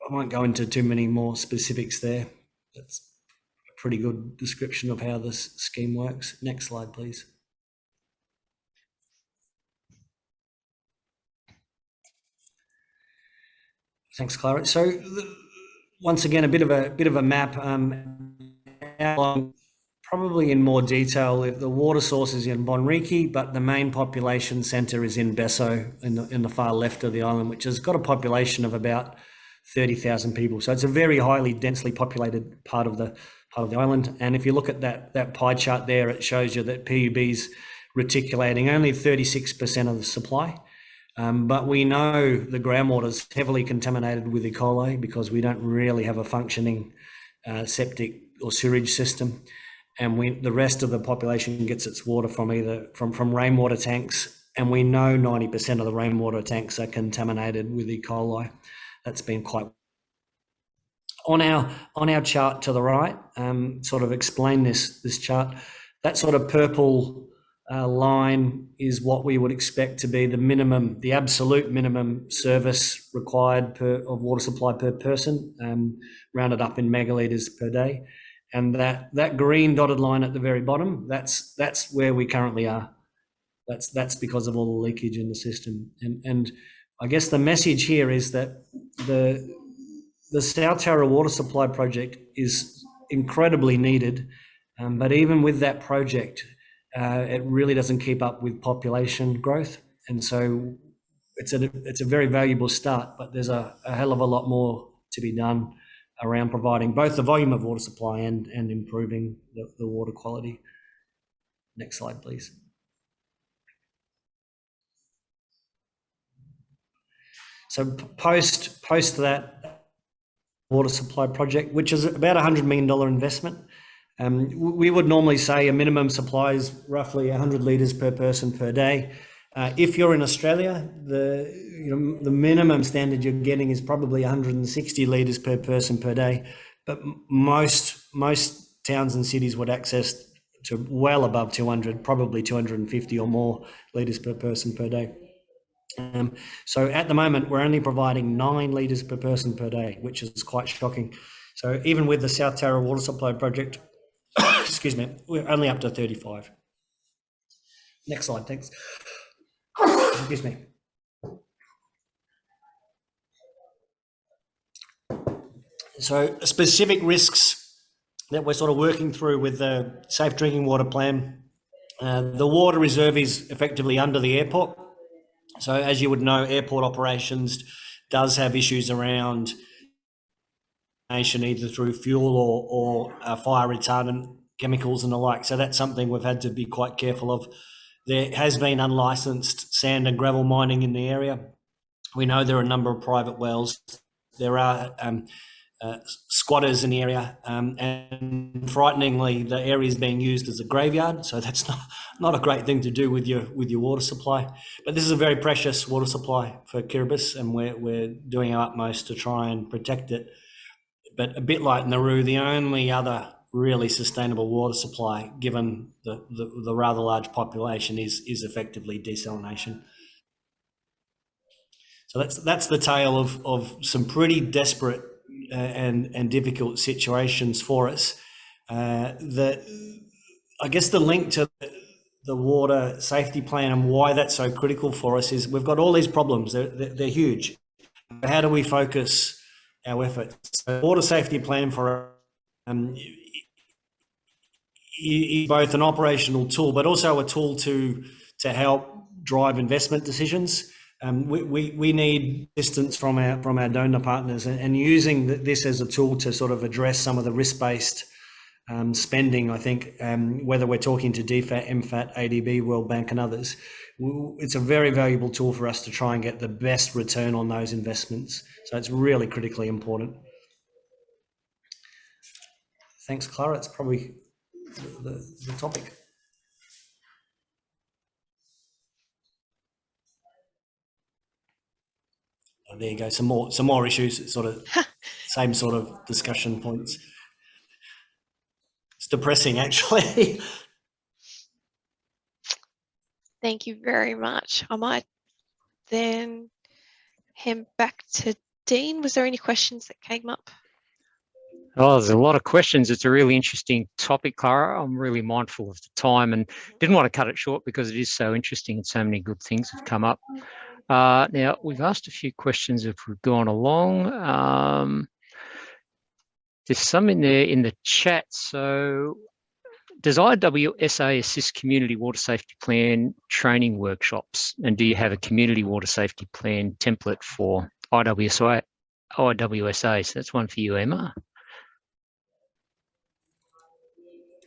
I won't go into too many more specifics there. That's a pretty good description of how this scheme works. Next slide, please. Thanks, Clara. So once again, a bit of a map. Outline probably in more detail. The water source is in Bonriki, but the main population centre is in Besso, in the far left of the island, which has got a population of about 30,000 people. So it's a very highly densely populated part of the island. And if you look at that pie chart there, it shows you that PUB's reticulating only 36% of the supply. But we know the groundwater is heavily contaminated with E. coli because we don't really have a functioning septic or sewage system. And the rest of the population gets its water from either from rainwater tanks, and we know 90% of the rainwater tanks are contaminated with E. coli. That's been quite on our chart to the right. Sort of explain this chart. That sort of purple line is what we would expect to be the absolute minimum service required of water supply per person, rounded up in megalitres per day. And that green dotted line at the very bottom, that's where we currently are. That's because of all the leakage in the system. And I guess the message here is that the South Tara water supply project is incredibly needed, but even with that project, it really doesn't keep up with population growth. And so it's a very valuable start, but there's a hell of a lot more to be done around providing both the volume of water supply and improving the water quality. Next slide, please. So post that water supply project, which is about $100 million investment, we would normally say a minimum supply is roughly 100 litres per person per day. If you're in Australia, the minimum standard you're getting is probably 160 litres per person per day, but most towns and cities would access to well above 200, probably 250 or more litres per person per day. So at the moment, we're only providing 9 litres per person per day, which is quite shocking. So even with the South Tara water supply project, excuse me, we're only up to 35. Next slide, thanks. Excuse me. So specific risks that we're sort of working through with the Safe Drinking Water Plan. The water reserve is effectively under the airport. So as you would know, airport operations does have issues around either through fuel or fire retardant chemicals and the like. So that's something we've had to be quite careful of. There has been unlicensed sand and gravel mining in the area. We know there are a number of private wells. There are squatters in the area, and frighteningly, the area is being used as a graveyard. So that's not a great thing to do with your water supply. But this is a very precious water supply for Kiribati, and we're doing our utmost to try and protect it. But a bit like Nauru, the only other really sustainable water supply, given the rather large population, is effectively desalination. So that's the tale of some pretty desperate and difficult situations for us. I guess the link to the water safety plan and why that's so critical for us is we've got all these problems. They're huge. How do we focus our efforts? So water safety plan for is both an operational tool, but also a tool to help drive investment decisions. We need assistance from our donor partners, and using this as a tool to sort of address some of the risk-based spending. I think whether we're talking to DFAT, MFAT, ADB, World Bank, and others, it's a very valuable tool for us to try and get the best return on those investments. So it's really critically important. Thanks, Clara. It's probably the topic. Oh, there you go. Some more issues. Sort of same sort of discussion points. It's depressing, actually. Thank you very much. I might then hand back to Dean. Was there any questions that came up? Oh, there's a lot of questions. It's a really interesting topic, Clara. I'm really mindful of the time and didn't want to cut it short because it is so interesting and so many good things have come up. Now, we've asked a few questions as we've gone along. There's some in there in the chat. So does IWSA assist community water safety plan training workshops? And do you have a community water safety plan template for IWSA? So that's one for you, Emma.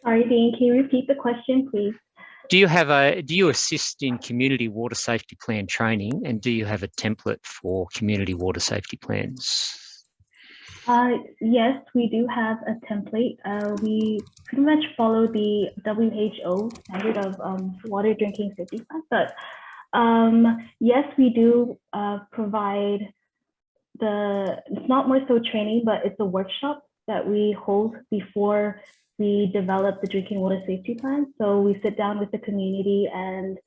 Sorry, Dean, can you repeat the question, please? Do you assist in community water safety plan training, and do you have a template for community water safety plans? Yes, we do have a template. We pretty much follow the WHO standard of water drinking safety plan, but yes, we do provide it's not more so training, but it's a workshop that we hold before we develop the drinking water safety plan. So we sit down with the community and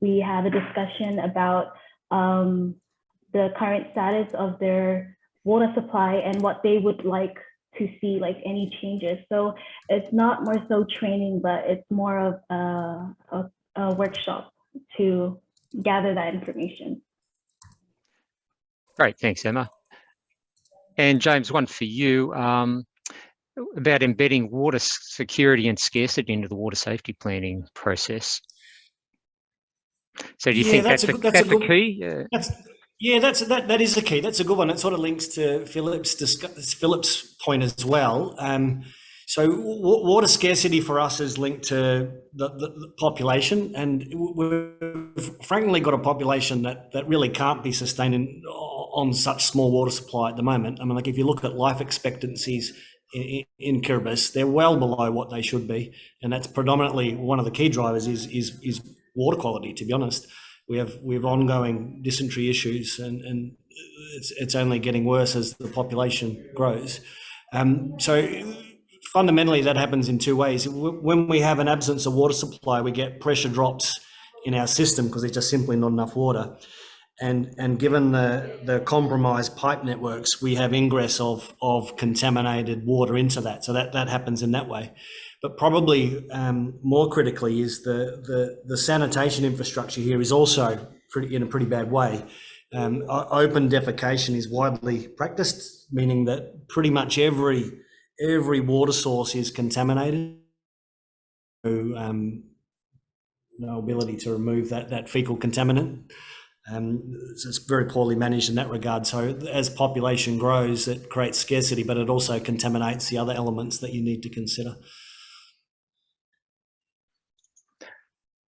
we have a discussion about the current status of their water supply and what they would like to see, like any changes. So it's not more so training, but it's more of a workshop to gather that information. Great, thanks, Emma. And James, one for you. About embedding water security and scarcity into the water safety planning process. So do you think that's a key? Yeah, that is the key. That's a good one. It sort of links to Philip's point as well. So water scarcity for us is linked to the population, and we've frankly got a population that really can't be sustained on such small water supply at the moment. I mean, like if you look at life expectancies in Kiribati, they're well below what they should be, and that's predominantly one of the key drivers is water quality. To be honest, we have ongoing dysentery issues, and it's only getting worse as the population grows. So fundamentally, that happens in two ways. When we have an absence of water supply, we get pressure drops in our system because there's just simply not enough water. And given the compromised pipe networks, we have ingress of contaminated water into that. So that happens in that way. But probably more critically is the sanitation infrastructure here is also in a pretty bad way. Open defecation is widely practiced, meaning that pretty much every water source is contaminated. No ability to remove that fecal contaminant. So it's very poorly managed in that regard. So as population grows, it creates scarcity, but it also contaminates the other elements that you need to consider.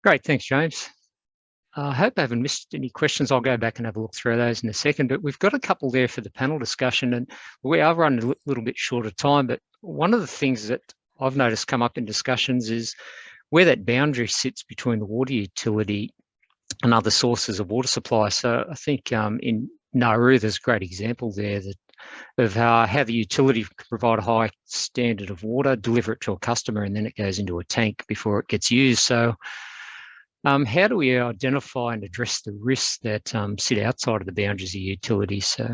Great, thanks, James. I hope I haven't missed any questions. I'll go back and have a look through those in a second, but we've got a couple there for the panel discussion, and we are running a little bit short of time, but one of the things that I've noticed come up in discussions is where that boundary sits between the water utility and other sources of water supply. So I think in Nauru, there's a great example there of how the utility can provide a high standard of water, deliver it to a customer, and then it goes into a tank before it gets used. So how do we identify and address the risks that sit outside of the boundaries of utility? So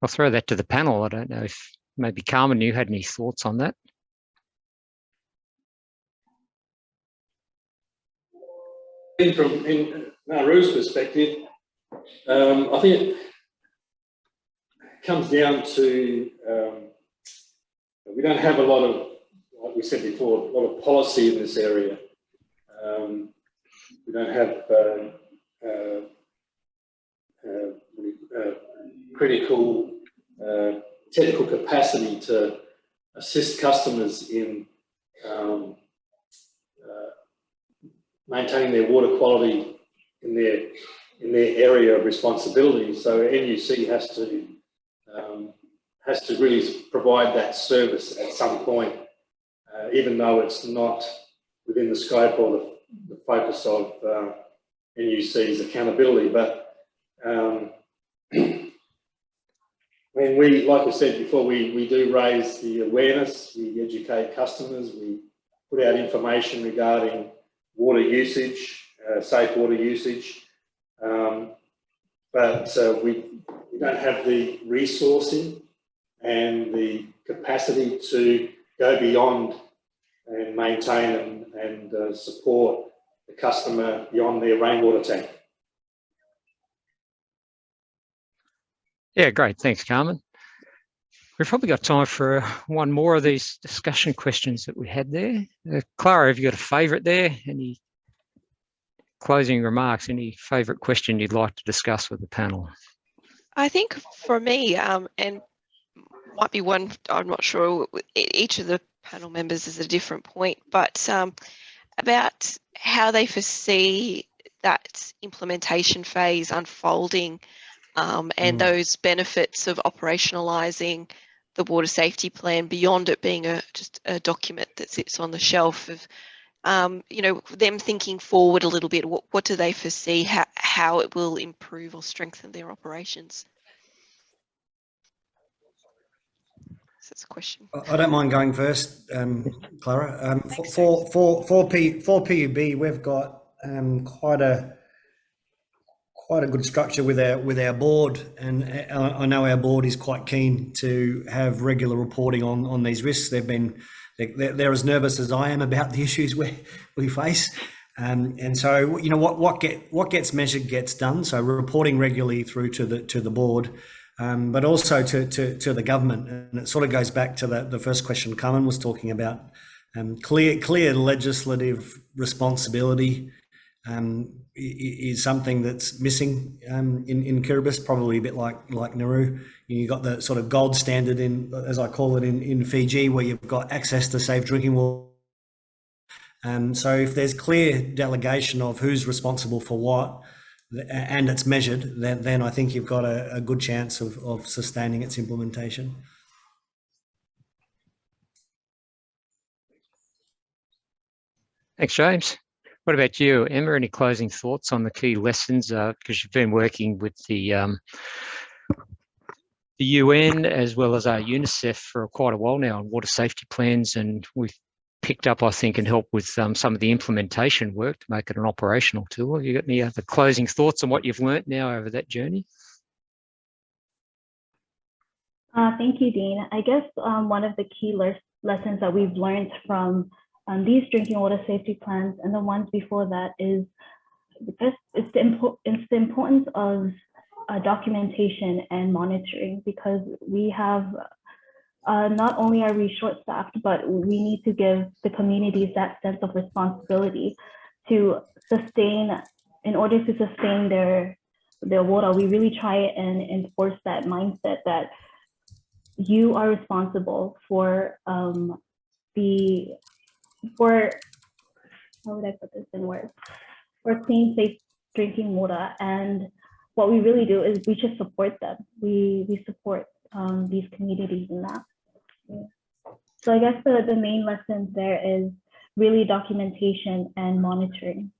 I'll throw that to the panel. I don't know if maybe Carmen, you had any thoughts on that? In Nauru's perspective, I think it comes down to we don't have a lot of, like we said before, a lot of policy in this area. We don't have critical technical capacity to assist customers in maintaining their water quality in their area of responsibility. So NUC has to really provide that service at some point, even though it's not within the scope or the focus of NUC's accountability. But when we, like I said before, we do raise the awareness, we educate customers, we put out information regarding water usage, safe water usage, but we don't have the resourcing and the capacity to go beyond and maintain and support the customer beyond their rainwater tank. Yeah, great. Thanks, Carmen. We've probably got time for one more of these discussion questions that we had there. Clara, have you got a favourite there? Any closing remarks? Any favourite question you'd like to discuss with the panel? I think for me, and might be one, I'm not sure, each of the panel members is a different point, but about how they foresee that implementation phase unfolding and those benefits of operationalising the water safety plan beyond it being just a document that sits on the shelf of, you know, them thinking forward a little bit. What do they foresee, how it will improve or strengthen their operations? So that's a question. I don't mind going first, Clara. For PUB, we've got quite a good structure with our board, and I know our board is quite keen to have regular reporting on these risks. They're as nervous as I am about the issues we face, and so, you know, what gets measured gets done. So we're reporting regularly through to the board, but also to the government, and it sort of goes back to the first question Carmen was talking about. Clear legislative responsibility is something that's missing in Kiribati, probably a bit like Nauru. You've got the sort of gold standard in, as I call it, in Fiji, where you've got access to safe drinking water. So if there's clear delegation of who's responsible for what, and it's measured, then I think you've got a good chance of sustaining its implementation. Thanks, James. What about you, Emma? Any closing thoughts on the key lessons? Because you've been working with the UN as well as our UNICEF for quite a while now on water safety plans, and we've picked up, I think, and helped with some of the implementation work to make it an operational tool. Have you got any other closing thoughts on what you've learnt now over that journey? Thank you, Dean. I guess one of the key lessons that we've learned from these drinking water safety plans and the ones before that is it's the importance of documentation and monitoring, because we have not only are we short-staffed, but we need to give the communities that sense of responsibility to sustain, in order to sustain their water. We really try and enforce that mindset that you are responsible for how would I put this in words? For clean, safe drinking water. And what we really do is we just support them. We support these communities in that. Yeah. So I guess the main lesson there is really documentation and monitoring.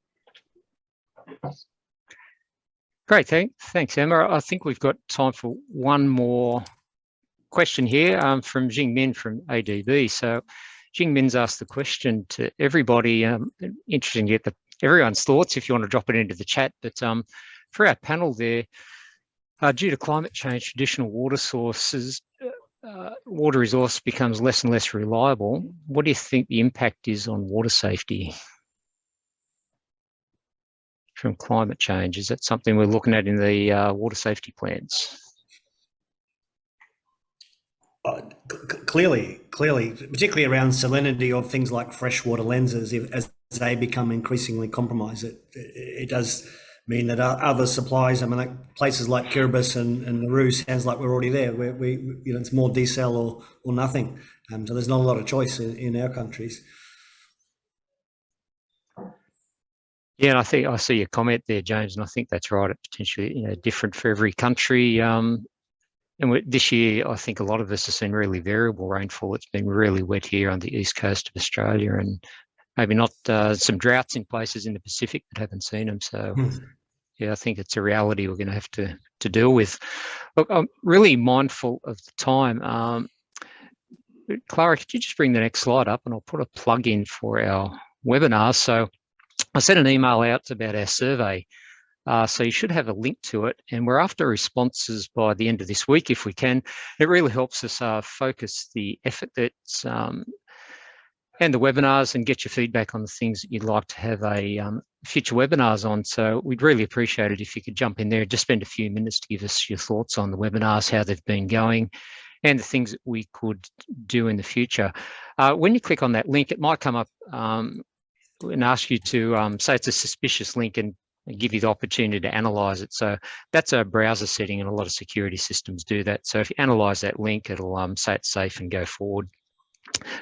Great, thanks, Emma. I think we've got time for one more question here from Jing Min from ADB. So Jing Min's asked the question to everybody. Interesting to get everyone's thoughts if you want to drop it into the chat. But for our panel there, due to climate change, traditional water sources, water resource becomes less and less reliable. What do you think the impact is on water safety from climate change? Is that something we're looking at in the water safety plans? Clearly clearly, particularly around salinity of things like freshwater lenses, as they become increasingly compromised, it does mean that other supplies, I mean, like places like Kiribati and Nauru, sounds like we're already there. We you know, it's more desal or nothing. So there's not a lot of choice in our countries. Yeah, and I think I see your comment there, James, and I think that's right. It's potentially different for every country. And this year, I think a lot of us have seen really variable rainfall. It's been really wet here on the east coast of Australia, and maybe not some droughts in places in the Pacific that haven't seen them. So, yeah, I think it's a reality we're going to have to deal with. Look, I'm really mindful of the time. Clara, could you just bring the next slide up, and I'll put a plug in for our webinar. So I sent an email out about our survey. So you should have a link to it, and we're after responses by the end of this week if we can. It really helps us focus the effort that's and the webinars, and get your feedback on the things that you'd like to have future webinars on. So we'd really appreciate it if you could jump in there and just spend a few minutes to give us your thoughts on the webinars, how they've been going, and the things that we could do in the future. When you click on that link, it might come up and ask you to say it's a suspicious link and give you the opportunity to analyze it. So that's a browser setting, and a lot of security systems do that. So if you analyze that link, it'll say it's safe and go forward.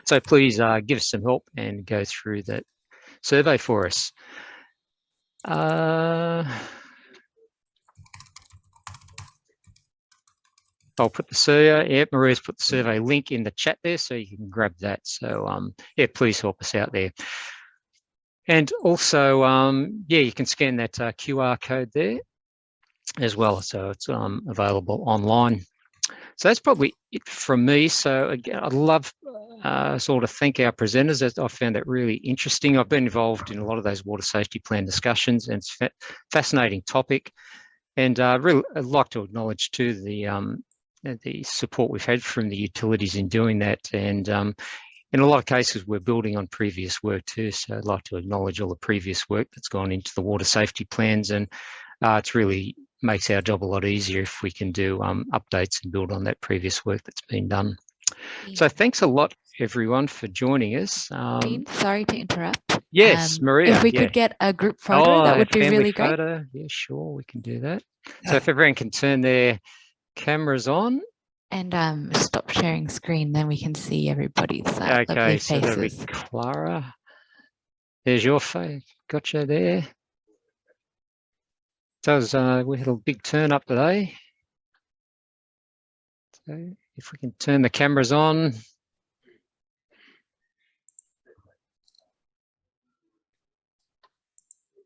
So please give us some help and go through that survey for us. I'll put the survey, yeah, Maria's put the survey link in the chat there, so you can grab that. So yeah, please help us out there. And also, yeah, you can scan that QR code there as well. So it's available online. So that's probably it from me. So again, I'd love sort of thank our presenters. I found that really interesting. I've been involved in a lot of those water safety plan discussions, and it's a fascinating topic. And really, I'd like to acknowledge too the support we've had from the utilities in doing that. And in a lot of cases, we're building on previous work too. So I'd like to acknowledge all the previous work that's gone into the water safety plans, and it's really makes our job a lot easier if we can do updates and build on that previous work that's been done. So thanks a lot, everyone, for joining us. Dean, sorry to interrupt. Yes, Maria. If we could get a group photo, that would be really great. Yeah, sure, we can do that. So if everyone can turn their cameras on. And stop sharing screen, then we can see everybody's lovely faces. So that'll be Clara. There's your face. Gotcha there. We had a big turn up today. So if we can turn the cameras on.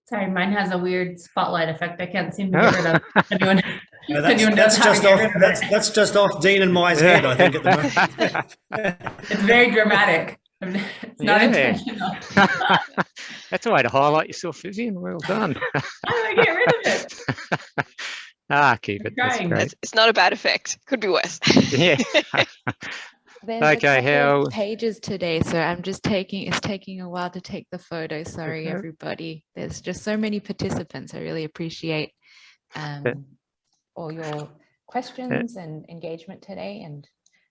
Sorry, mine has a weird spotlight effect. I can't seem to get rid of. Anyone? No, that's just off Dean and Mai's head, I think, at the moment. It's very dramatic. It's not intentional. That's a way to highlight yourself, Vivian. Well done. How do I get rid of it? Keep it. That's great. It's not a bad effect. Could be worse. Yeah. There's okay, a couple of pages today, so it's taking a while to take the photo. Sorry, everybody. There's just so many participants. I really appreciate all your questions and engagement today. And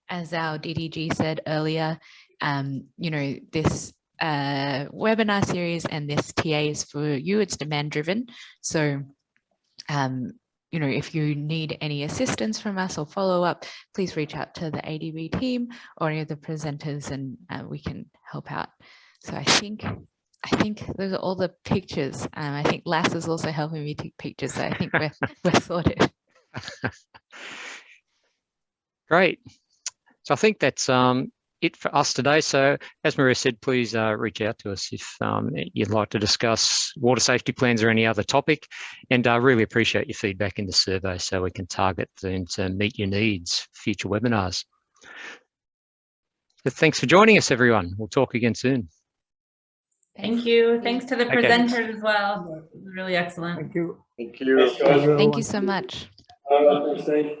as our DDG said earlier, this webinar series and this TA is for you. It's demand driven. So, if you need any assistance from us or follow up, please reach out to the ADB team or any of the presenters, and we can help out. So I think those are all the pictures. I think Lass is also helping me take pictures. So I think we're sorted. Great. So I think that's it for us today. So as Maria said, please reach out to us if you'd like to discuss water safety plans or any other topic. And I really appreciate your feedback in the survey so we can target and meet your needs for future webinars. So thanks for joining us, everyone. We'll talk again soon. Thank you. Thanks to the presenters as well. It was really excellent. Thank you. Thank you. Thank you so much. Thanks, Steve.